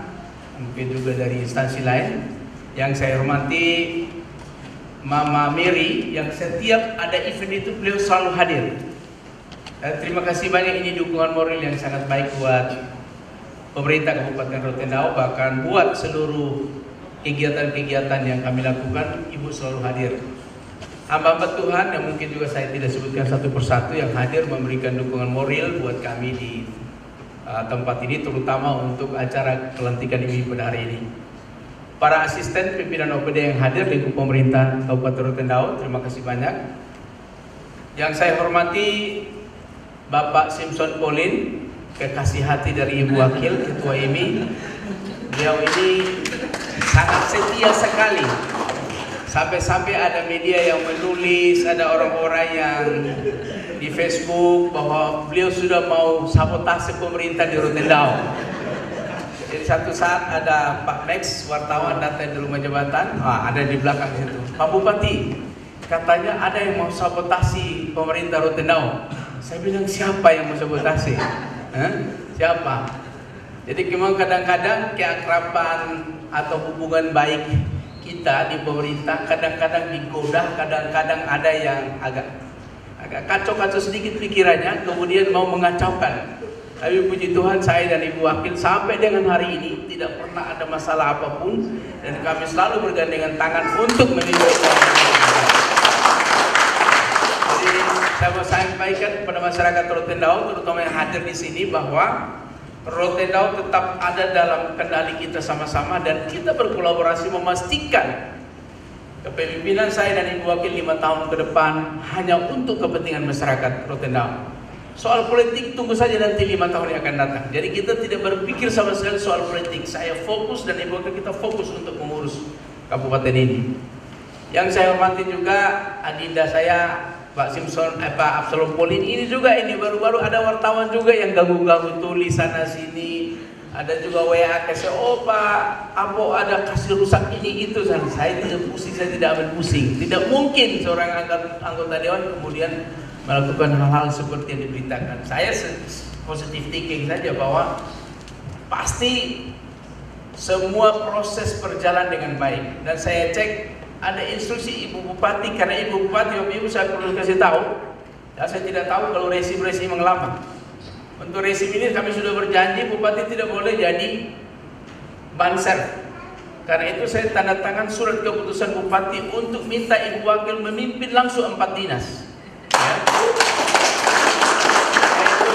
mungkin juga dari instansi lain. Yang saya hormati Mama Mary yang setiap ada event itu beliau selalu hadir. Dan terima kasih banyak, ini dukungan moral yang sangat baik buat pemerintah Kabupaten Rotendao, bahkan buat seluruh kegiatan-kegiatan yang kami lakukan, Ibu selalu hadir. Hamba-hamba Tuhan yang mungkin juga saya tidak sebutkan satu persatu yang hadir memberikan dukungan moral buat kami di tempat ini, terutama untuk acara pelantikan IMI pada hari ini. Para asisten pimpinan OPD yang hadir di pemerintah Kabupaten Rotendao, terima kasih banyak. Yang saya hormati Bapak Simpson Pauline, kekasih hati dari Ibu Wakil Ketua IMI. Beliau ini sangat setia sekali, sampai-sampai ada media yang menulis, ada orang-orang yang di Facebook bahwa beliau sudah mau sabotase pemerintah di Rotendao. Jadi satu saat ada Pak Max wartawan datang di rumah jabatan, ada di belakang situ, Pak Bupati katanya ada yang mau sabotasi pemerintah Rotendao. Saya bilang siapa yang mau sabotase? Siapa? Jadi memang kadang-kadang keakraban atau hubungan baik kita di pemerintah kadang-kadang digoda, kadang-kadang ada yang agak kacau-kacau sedikit pikirannya, kemudian mau mengacaukan Tapi puji Tuhan, saya dan Ibu Wakil sampai dengan hari ini tidak pernah ada masalah apapun, dan kami selalu bergandengan tangan untuk meninggalkan. Jadi saya mau sampaikan kepada masyarakat Rotendao, terutama yang hadir di sini, bahwa Rotendao tetap ada dalam kendali kita sama-sama, dan kita berkolaborasi memastikan kepemimpinan saya dan Ibu Wakil 5 tahun ke depan hanya untuk kepentingan masyarakat Rotendao. Soal politik tunggu saja nanti 5 tahun yang akan datang. Jadi kita tidak berpikir sama sekali soal politik. Saya fokus dan Ibu Wakil kita fokus untuk mengurus kabupaten ini. Yang saya hormati juga adinda saya Pak Simpson, Pak Absalom Polin ini juga, ini baru-baru ada wartawan juga yang ganggu-ganggu tulis sana sini. Ada juga WA kasih, oh Pak Ambo ada kasih rusak ini itu. Saya tidak pusing, saya tidak ambil pusing. Tidak mungkin seorang anggota dewan kemudian melakukan hal-hal seperti yang diberitakan. Saya positive thinking saja bahwa pasti semua proses berjalan dengan baik. Dan saya cek ada instruksi Ibu Bupati, karena Ibu Bupati waktu itu saya perlu kasih tahu. Ya, saya tidak tahu kalau resim mengelapang. Untuk resim ini kami sudah berjanji Bupati tidak boleh jadi banser. Karena itu saya tanda tangan surat keputusan Bupati untuk minta Ibu Wakil memimpin langsung 4 dinas. Yaitu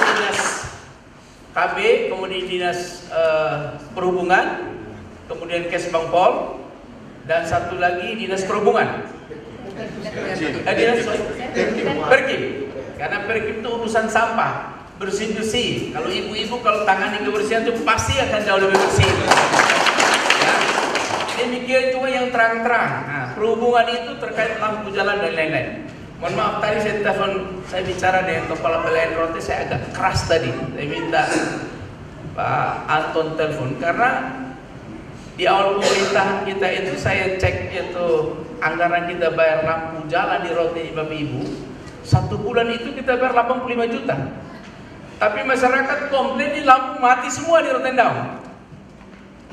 dinas KB, kemudian dinas perhubungan, kemudian Kesbangpol, dan satu lagi dinas perhubungan. Dinas Perkim, karena Perkim itu urusan sampah, bersih-bersih. Kalau ibu-ibu kalau tangani kebersihan itu pasti akan jauh lebih bersih. Ya. Demikian juga yang terang-terang. Nah, perhubungan itu terkait lampu jalan dan lain-lain. Mohon maaf tadi saya telepon, saya bicara dengan kepala PLN Rote, saya agak keras tadi. Saya minta Pak Anton telepon karena di awal pemerintahan kita itu saya cek itu anggaran kita bayar lampu jalan di Rote Bapak Ibu, 1 bulan itu kita bayar 85 juta. Tapi masyarakat komplain di lampu mati semua di Rotendao.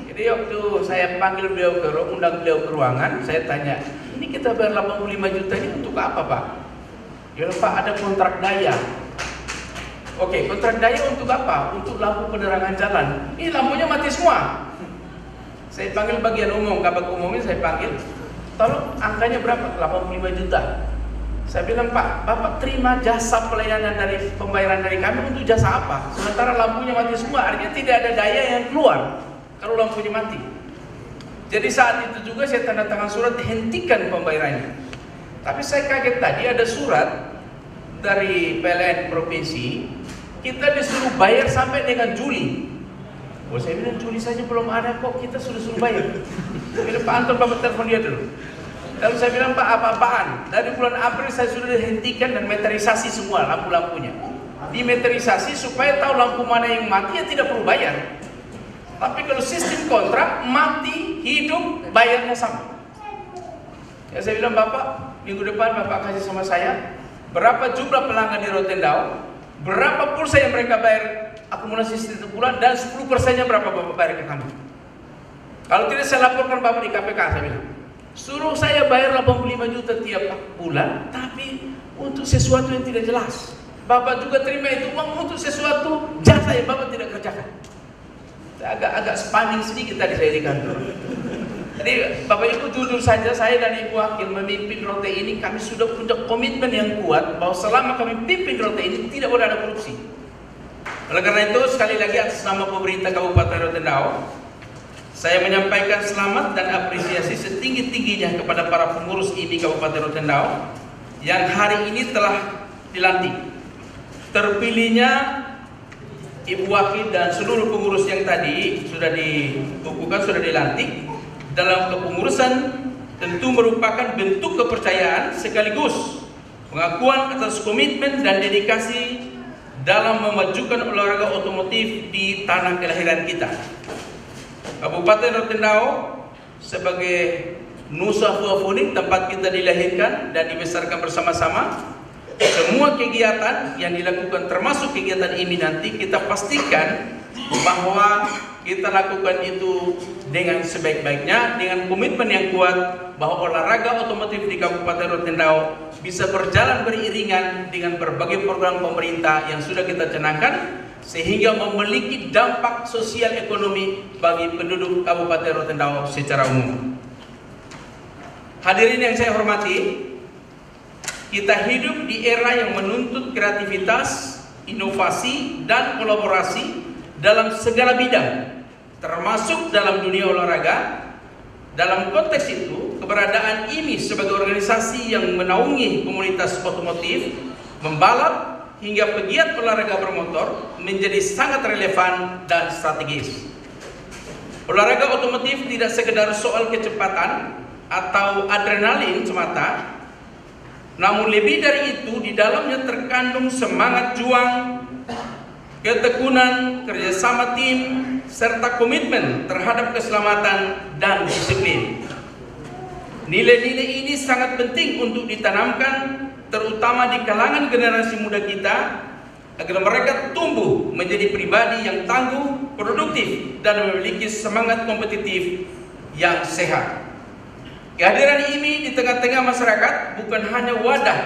Jadi waktu saya panggil beliau undang beliau ke ruangan, saya tanya, ini kita bayar 85 juta ini untuk apa Pak? Ya Pak, ada kontrak daya. Oke, kontrak daya untuk apa? Untuk lampu penerangan jalan. Ini lampunya mati semua. Saya panggil bagian umum, kabak umumnya saya panggil, tolong angkanya berapa? 85 juta. Saya bilang, Pak, Bapak terima jasa pelayanan dari pembayaran dari kami untuk jasa apa? Sementara lampunya mati semua, artinya tidak ada daya yang keluar kalau lampunya mati. Jadi saat itu juga saya tanda tangan surat dihentikan pembayarannya. Tapi saya kaget tadi ada surat dari PLN provinsi, kita disuruh bayar sampai dengan Juli. Oh, saya bilang Juli saja belum ada kok, kita sudah suruh bayar. Saya bilang, Pak Anton, Bapak telepon dia dulu. Lalu saya bilang, Pak, apa-apaan? Dari bulan April saya sudah dihentikan dan meterisasi semua lampu-lampunya. Dimeterisasi supaya tahu lampu mana yang mati, ya tidak perlu bayar. Tapi kalau sistem kontrak, mati, hidup, bayarnya sama. Ya saya bilang, Bapak, minggu depan Bapak kasih sama saya berapa jumlah pelanggan di Rotendao, berapa pulsa yang mereka bayar akumulasi setiap bulan, dan 10%-nya berapa Bapak bayar ke kami. Kalau tidak saya laporkan Bapak di KPK, saya bilang. Suruh saya bayar 85 juta tiap bulan, tapi untuk sesuatu yang tidak jelas. Bapak juga terima itu uang untuk sesuatu jasa yang Bapak tidak kerjakan. Agak spanning sedikit tadi saya di kantor. Jadi Bapak Ibu jujur saja, saya dan Ibu Wakil memimpin Rote ini, kami sudah punya komitmen yang kuat bahwa selama kami pimpin Rote ini tidak boleh ada korupsi. Oleh karena itu sekali lagi atas nama pemerintah Kabupaten Rotendao, saya menyampaikan selamat dan apresiasi setinggi-tingginya kepada para pengurus IMI Kabupaten Rotendao yang hari ini telah dilantik. Terpilihnya Ibu Wakil dan seluruh pengurus yang tadi sudah dikukuhkan, sudah dilantik dalam kepengurusan tentu merupakan bentuk kepercayaan sekaligus pengakuan atas komitmen dan dedikasi dalam memajukan olahraga otomotif di tanah kelahiran kita. Kabupaten Rotendao sebagai Nusa Fuafunik, tempat kita dilahirkan dan dibesarkan bersama-sama, semua kegiatan yang dilakukan termasuk kegiatan ini nanti kita pastikan bahwa kita lakukan itu dengan sebaik-baiknya, dengan komitmen yang kuat bahwa olahraga otomotif di Kabupaten Rotendao bisa berjalan beriringan dengan berbagai program pemerintah yang sudah kita canangkan, sehingga memiliki dampak sosial ekonomi bagi penduduk Kabupaten Rotendao secara umum. Hadirin yang saya hormati, kita hidup di era yang menuntut kreativitas, inovasi, dan kolaborasi dalam segala bidang, termasuk dalam dunia olahraga. Dalam konteks itu, keberadaan IMI sebagai organisasi yang menaungi komunitas otomotif, membalap, hingga pegiat olahraga bermotor menjadi sangat relevan dan strategis. Olahraga otomotif tidak sekedar soal kecepatan atau adrenalin semata, namun lebih dari itu di dalamnya terkandung semangat juang, ketekunan, kerjasama tim, serta komitmen terhadap keselamatan dan disiplin. Nilai-nilai ini sangat penting untuk ditanamkan terutama di kalangan generasi muda kita agar mereka tumbuh menjadi pribadi yang tangguh, produktif, dan memiliki semangat kompetitif yang sehat. Kehadiran IMI di tengah-tengah masyarakat bukan hanya wadah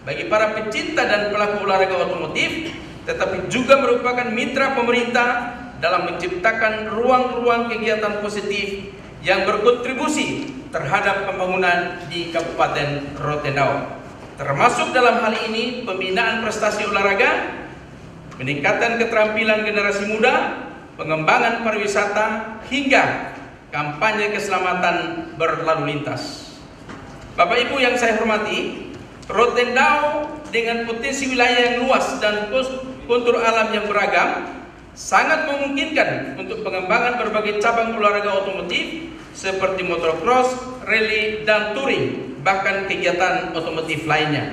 bagi para pecinta dan pelaku olahraga otomotif, tetapi juga merupakan mitra pemerintah dalam menciptakan ruang-ruang kegiatan positif yang berkontribusi terhadap pembangunan di Kabupaten Rotendao. Termasuk dalam hal ini pembinaan prestasi olahraga, peningkatan keterampilan generasi muda, pengembangan pariwisata, hingga kampanye keselamatan berlalu lintas. Bapak Ibu yang saya hormati, Rotendao dengan potensi wilayah yang luas dan kontur alam yang beragam sangat memungkinkan untuk pengembangan berbagai cabang olahraga otomotif seperti motocross, rally, dan touring, bahkan kegiatan otomotif lainnya.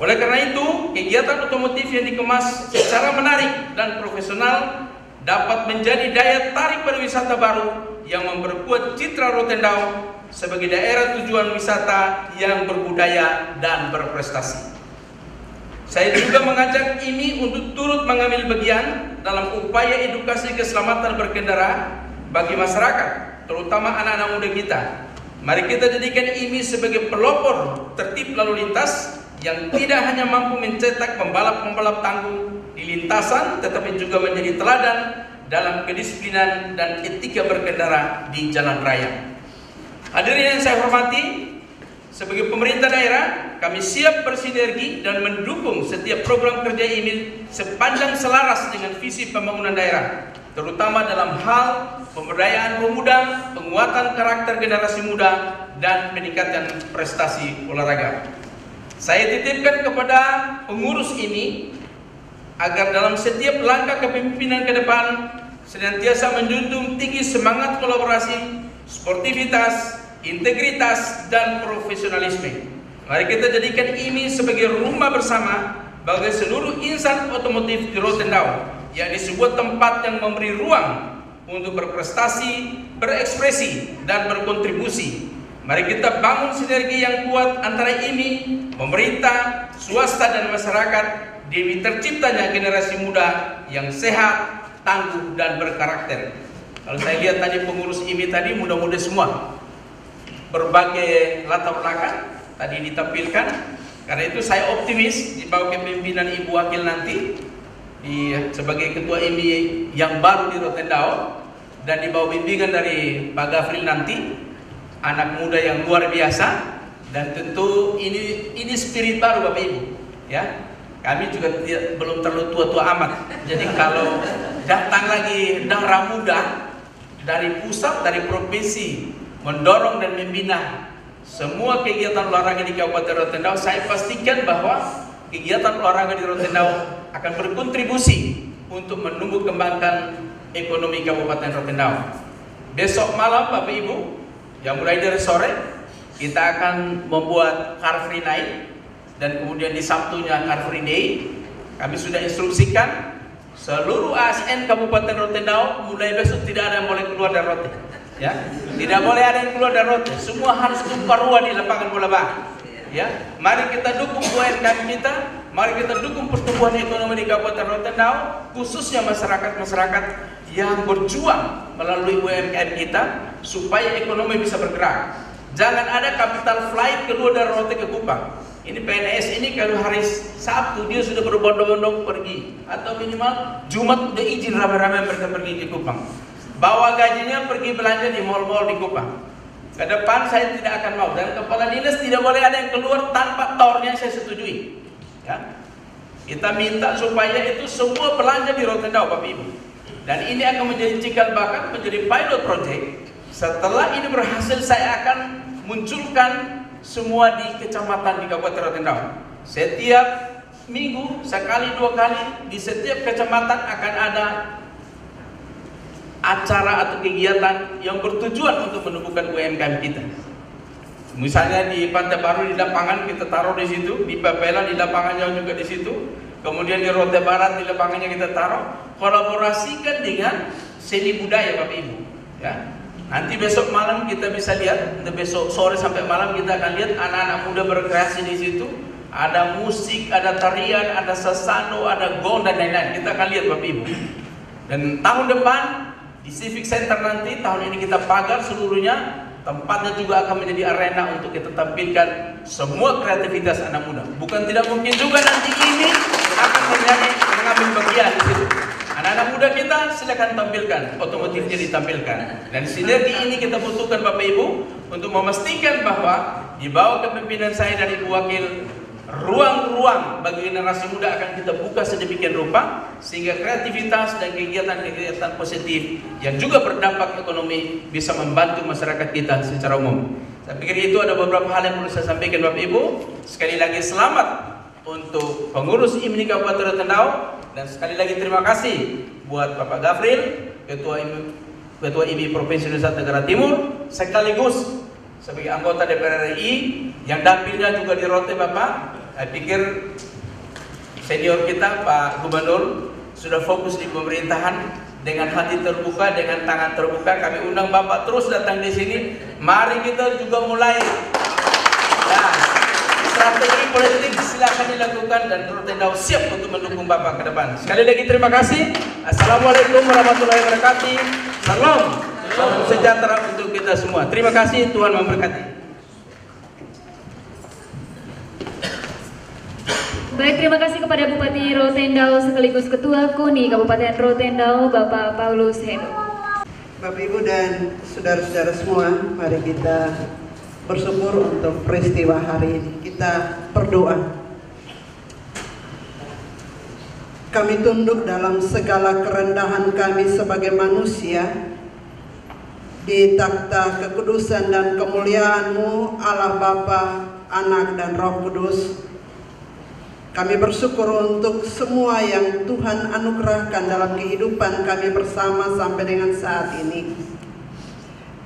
Oleh karena itu, kegiatan otomotif yang dikemas secara menarik dan profesional dapat menjadi daya tarik pariwisata baru yang memperkuat citra Rotendao sebagai daerah tujuan wisata yang berbudaya dan berprestasi. Saya juga mengajak IMI untuk turut mengambil bagian dalam upaya edukasi keselamatan berkendara bagi masyarakat, terutama anak-anak muda kita. Mari kita jadikan IMI sebagai pelopor tertib lalu lintas yang tidak hanya mampu mencetak pembalap-pembalap tangguh di lintasan, tetapi juga menjadi teladan dalam kedisiplinan dan etika berkendara di jalan raya. Hadirin yang saya hormati, sebagai pemerintah daerah, kami siap bersinergi dan mendukung setiap program kerja IMI sepanjang selaras dengan visi pembangunan daerah, terutama dalam hal pemberdayaan pemuda, penguatan karakter generasi muda, dan peningkatan prestasi olahraga. Saya titipkan kepada pengurus IMI agar dalam setiap langkah kepemimpinan ke depan senantiasa menjunjung tinggi semangat kolaborasi, sportivitas, integritas, dan profesionalisme. Mari kita jadikan IMI sebagai rumah bersama bagi seluruh insan otomotif di Rotendao, yakni sebuah tempat yang memberi ruang untuk berprestasi, berekspresi, dan berkontribusi. Mari kita bangun sinergi yang kuat antara IMI, pemerintah, swasta, dan masyarakat demi terciptanya generasi muda yang sehat, tangguh, dan berkarakter. Kalau saya lihat tadi pengurus IMI tadi muda-muda semua, berbagai latar belakang tadi ditampilkan. Karena itu saya optimis di bawah kepemimpinan Ibu Wakil nanti sebagai ketua IMI yang baru di Rotendao dan di bawah bimbingan dari Pak Gafril nanti, anak muda yang luar biasa, dan tentu ini spirit baru Bapak Ibu ya. Kami juga belum terlalu tua-tua amat. Jadi kalau datang lagi darah muda dari pusat, dari provinsi, mendorong dan membina semua kegiatan olahraga di Kabupaten Rotendao, saya pastikan bahwa kegiatan olahraga di Rotendao akan berkontribusi untuk menumbuh kembangkan ekonomi Kabupaten Rotendao. Besok malam Bapak Ibu, yang mulai dari sore, kita akan membuat Car Free Night, dan kemudian di Sabtunya Car Free Day. Kami sudah instruksikan seluruh ASN Kabupaten Rotendao mulai besok tidak ada yang boleh keluar dari Rote. Ya, tidak boleh ada yang keluar dari Rote. Semua harus tumpah ruah di lapangan bola bang. Ya, mari kita dukung UMKM kita, mari kita dukung pertumbuhan ekonomi di Kabupaten Rotendao, khususnya masyarakat-masyarakat yang berjuang melalui UMKM kita supaya ekonomi bisa bergerak. Jangan ada capital flight keluar dari Rote ke Kupang. Ini PNS ini kalau hari Sabtu dia sudah berbondong-bondong pergi, atau minimal Jumat udah izin rame-rame mereka pergi ke Kupang. Bawa gajinya pergi belanja di mal-mal di Kupang. Ke depan saya tidak akan mau, dan kepala dinas tidak boleh ada yang keluar tanpa tornya saya setujui. Ya. Kita minta supaya itu semua belanja di Rotendao, Bapak Ibu. Dan ini akan menjadi cikal bakal, menjadi pilot project. Setelah ini berhasil, saya akan munculkan semua di kecamatan di Kabupaten Rotendao. Setiap minggu, sekali dua kali, di setiap kecamatan akan ada acara atau kegiatan yang bertujuan untuk menumbuhkan UMKM kita. Misalnya di Pantai Baru di lapangan kita taruh di situ, di Papela di lapangannya juga di situ, kemudian di Rote Barat di lapangannya kita taruh. Kolaborasikan dengan seni budaya, Bapak Ibu. Ya. Nanti besok malam kita bisa lihat, besok sore sampai malam kita akan lihat anak-anak muda berkreasi di situ. Ada musik, ada tarian, ada sasando, ada gong dan lain-lain. Kita akan lihat, Bapak Ibu. Dan tahun depan di Civic Center nanti, tahun ini kita pagar seluruhnya. Tempatnya juga akan menjadi arena untuk kita tampilkan semua kreativitas anak muda. Bukan tidak mungkin juga nanti ini akan mengambil bagian di situ. Anak-anak muda kita silakan tampilkan, otomotifnya ditampilkan. Dan sinergi ini kita butuhkan, Bapak Ibu, untuk memastikan bahwa di bawah kepemimpinan saya dan Ibu Wakil, ruang-ruang bagi generasi muda akan kita buka sedemikian rupa sehingga kreativitas dan kegiatan-kegiatan positif yang juga berdampak ekonomi bisa membantu masyarakat kita secara umum. Saya pikir itu ada beberapa hal yang perlu saya sampaikan, Bapak Ibu. Sekali lagi selamat untuk pengurus IMI Kabupaten Rotendao, dan sekali lagi terima kasih buat Bapak Gafril, Ketua IMI Provinsi Nusa Tenggara Timur, sekaligus sebagai anggota DPR RI yang dapilnya juga di Rote, Bapak. Saya pikir senior kita Pak Gubernur sudah fokus di pemerintahan dengan hati terbuka, dengan tangan terbuka. Kami undang Bapak terus datang di sini. Mari kita juga mulai. Nah, strategi politik silakan dilakukan dan Rotendao siap untuk mendukung Bapak ke depan. Sekali lagi terima kasih. Assalamualaikum warahmatullahi wabarakatuh. Salam sejahtera untuk kita semua. Terima kasih, Tuhan memberkati. Baik, terima kasih kepada Bupati Rotendao sekaligus Ketua KONI Kabupaten Rotendao, Bapak Paulus Heno. Bapak Ibu dan saudara-saudara semua, mari kita bersyukur untuk peristiwa hari ini. Kita berdoa. Kami tunduk dalam segala kerendahan kami sebagai manusia di takhta kekudusan dan kemuliaan-Mu, Allah Bapa, Anak dan Roh Kudus. Kami bersyukur untuk semua yang Tuhan anugerahkan dalam kehidupan kami bersama sampai dengan saat ini.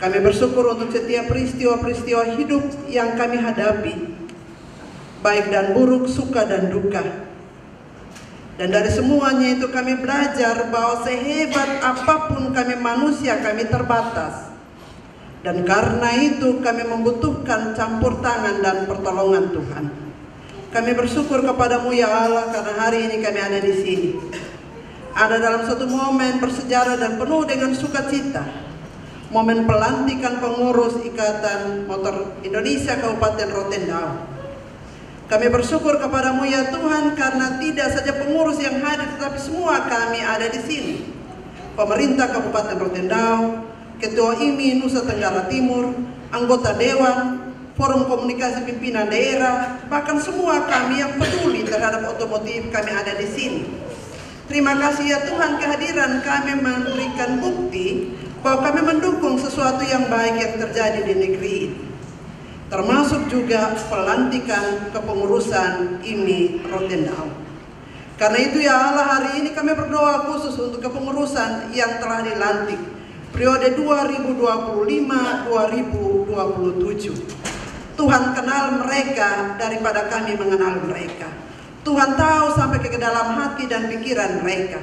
Kami bersyukur untuk setiap peristiwa-peristiwa hidup yang kami hadapi, baik dan buruk, suka dan duka. Dan dari semuanya itu kami belajar bahwa sehebat apapun kami manusia, kami terbatas. Dan karena itu kami membutuhkan campur tangan dan pertolongan Tuhan. Kami bersyukur kepadamu ya Allah karena hari ini kami ada di sini. Ada dalam satu momen bersejarah dan penuh dengan sukacita. Momen pelantikan pengurus Ikatan Motor Indonesia Kabupaten Rotendao. Kami bersyukur kepadamu ya Tuhan karena tidak saja pengurus yang hadir, tetapi semua kami ada di sini. Pemerintah Kabupaten Rotendao, Ketua IMI Nusa Tenggara Timur, anggota Dewan, Forum Komunikasi Pimpinan Daerah, bahkan semua kami yang peduli terhadap otomotif kami ada di sini. Terima kasih ya Tuhan, kehadiran kami memberikan bukti bahwa kami mendukung sesuatu yang baik yang terjadi di negeri ini. Termasuk juga pelantikan kepengurusan IMI Rotendao. Karena itu ya Allah, hari ini kami berdoa khusus untuk kepengurusan yang telah dilantik periode 2025-2027. Tuhan kenal mereka daripada kami mengenal mereka. Tuhan tahu sampai ke dalam hati dan pikiran mereka.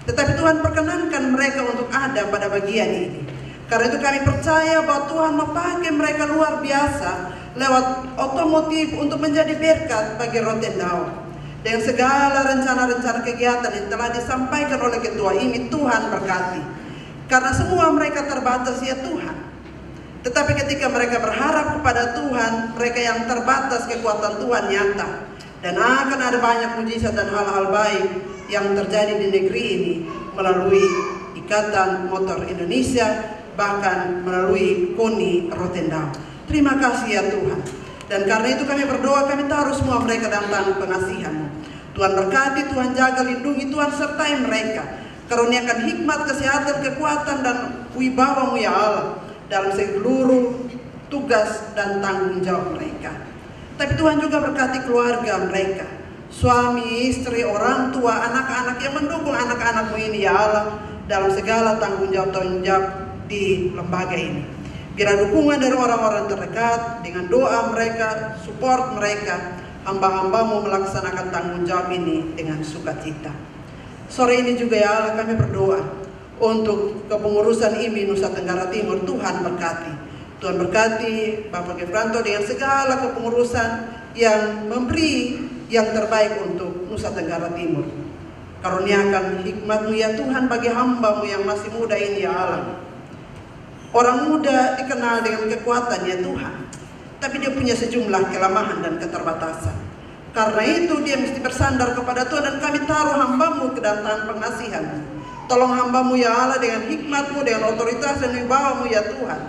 Tetapi Tuhan perkenankan mereka untuk ada pada bagian ini. Karena itu kami percaya bahwa Tuhan memakai mereka luar biasa lewat otomotif untuk menjadi berkat bagi Rotendao. Dengan segala rencana-rencana kegiatan yang telah disampaikan oleh Ketua IMI, Tuhan berkati. Karena semua mereka terbatas ya Tuhan. Tetapi ketika mereka berharap kepada Tuhan, mereka yang terbatas kekuatan Tuhan nyata. Dan akan ada banyak mujizat dan hal-hal baik yang terjadi di negeri ini melalui Ikatan Motor Indonesia, bahkan melalui KONI Rotendao. Terima kasih ya Tuhan. Dan karena itu kami berdoa, kami taruh semua mereka dalam tangan pengasihan-Mu. Tuhan berkati, Tuhan jaga, lindungi, Tuhan sertai mereka. Karuniakan hikmat, kesehatan, kekuatan, dan wibawa-Mu ya Allah dalam seluruh tugas dan tanggung jawab mereka. Tapi Tuhan juga berkati keluarga mereka, suami, istri, orang tua, anak-anak yang mendukung anak-anak-Mu ini ya Allah dalam segala tanggung jawab di lembaga ini. Biar dukungan dari orang-orang terdekat, dengan doa mereka, support mereka, hamba-hamba-Mu melaksanakan tanggung jawab ini dengan sukacita. Sore ini juga ya Allah kami berdoa untuk kepengurusan IMI Nusa Tenggara Timur. Tuhan berkati. Tuhan berkati Bapak Gefranto dengan segala kepengurusan yang memberi yang terbaik untuk Nusa Tenggara Timur. Karuniakan hikmat-Mu ya Tuhan bagi hamba-Mu yang masih muda ini ya Allah. Orang muda dikenal dengan kekuatan ya Tuhan, tapi dia punya sejumlah kelemahan dan keterbatasan. Karena itu dia mesti bersandar kepada Tuhan, dan kami taruh hamba-Mu ke dalam tangan pengasihan-Mu. Tolong hamba-Mu ya Allah dengan hikmat-Mu, dengan otoritas dan wibawa-Mu ya Tuhan,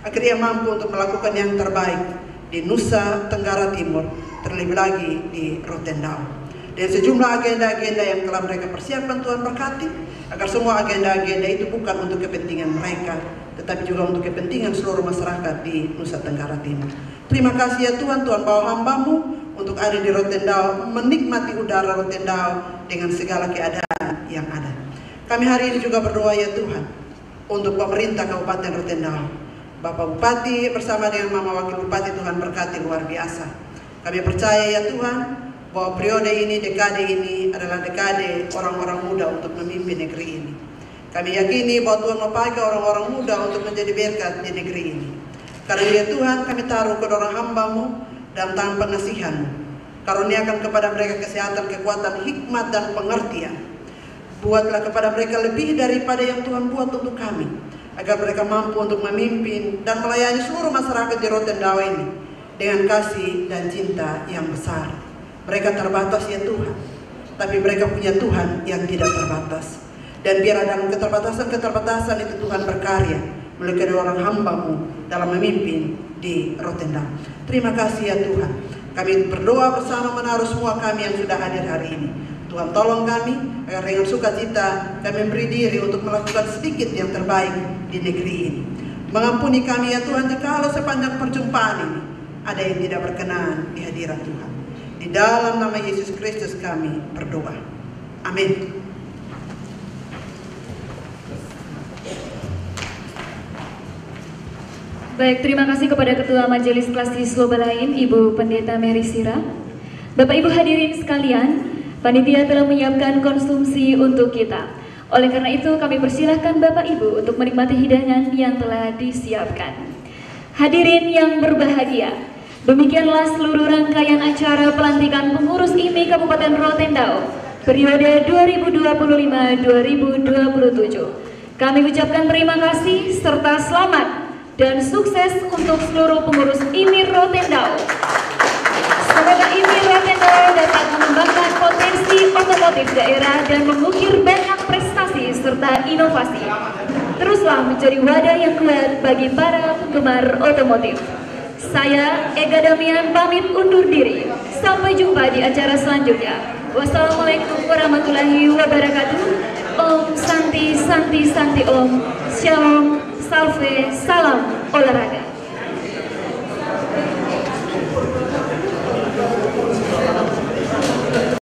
agar dia mampu untuk melakukan yang terbaik di Nusa Tenggara Timur, terlebih lagi di Rotendao. Dan sejumlah agenda-agenda yang telah mereka persiapkan, Tuhan berkati, agar semua agenda-agenda itu bukan untuk kepentingan mereka, tetapi juga untuk kepentingan seluruh masyarakat di Nusa Tenggara Timur. Terima kasih ya Tuhan, Tuhan bawa hamba-Mu untuk ada di Rotendao, menikmati udara Rotendao dengan segala keadaan yang ada. Kami hari ini juga berdoa ya Tuhan, untuk pemerintah Kabupaten Rotendao. Bapak Bupati bersama dengan Mama Wakil Bupati, Tuhan berkati luar biasa. Kami percaya ya Tuhan, bahwa periode ini, dekade ini adalah dekade orang-orang muda untuk memimpin negeri ini. Kami yakini bahwa Tuhan mau pakai orang-orang muda untuk menjadi berkat di negeri ini. Karena ya Tuhan, kami taruh kedua hamba-Mu dalam tangan pengasihan-Mu. Karuniakan kepada mereka kesehatan, kekuatan, hikmat, dan pengertian. Buatlah kepada mereka lebih daripada yang Tuhan buat untuk kami, agar mereka mampu untuk memimpin dan melayani seluruh masyarakat di Rotendao ini dengan kasih dan cinta yang besar. Mereka terbatas ya Tuhan, tapi mereka punya Tuhan yang tidak terbatas. Dan biar dalam keterbatasan-keterbatasan itu Tuhan berkarya melalui kedua orang hamba-Mu dalam memimpin di Rotendao. Terima kasih ya Tuhan. Kami berdoa bersama menaruh semua kami yang sudah hadir hari ini. Tuhan tolong kami agar dengan sukacita kami memberi diri untuk melakukan sedikit yang terbaik di negeri ini. Mengampuni kami ya Tuhan jikalau sepanjang perjumpaan ini ada yang tidak berkenan di hadirat Tuhan. Di dalam nama Yesus Kristus kami berdoa. Amin. Baik, terima kasih kepada Ketua Majelis Kelas Siswa Lain, Ibu Pendeta Mary Sira. Bapak Ibu hadirin sekalian, panitia telah menyiapkan konsumsi untuk kita. Oleh karena itu, kami persilahkan Bapak Ibu untuk menikmati hidangan yang telah disiapkan. Hadirin yang berbahagia, demikianlah seluruh rangkaian acara pelantikan pengurus IMI Kabupaten Rotendao periode 2025-2027. Kami ucapkan terima kasih serta selamat dan sukses untuk seluruh pengurus IMI Rotendao. Semoga IMI Rotendao dapat mengembangkan potensi otomotif daerah dan mengukir banyak prestasi serta inovasi. Teruslah menjadi wadah yang kuat bagi para penggemar otomotif. Saya Ega Damian pamit undur diri. Sampai jumpa di acara selanjutnya. Wassalamualaikum warahmatullahi wabarakatuh. Om Santi Santi Santi Om. Shalom. Salve, salam olahraga.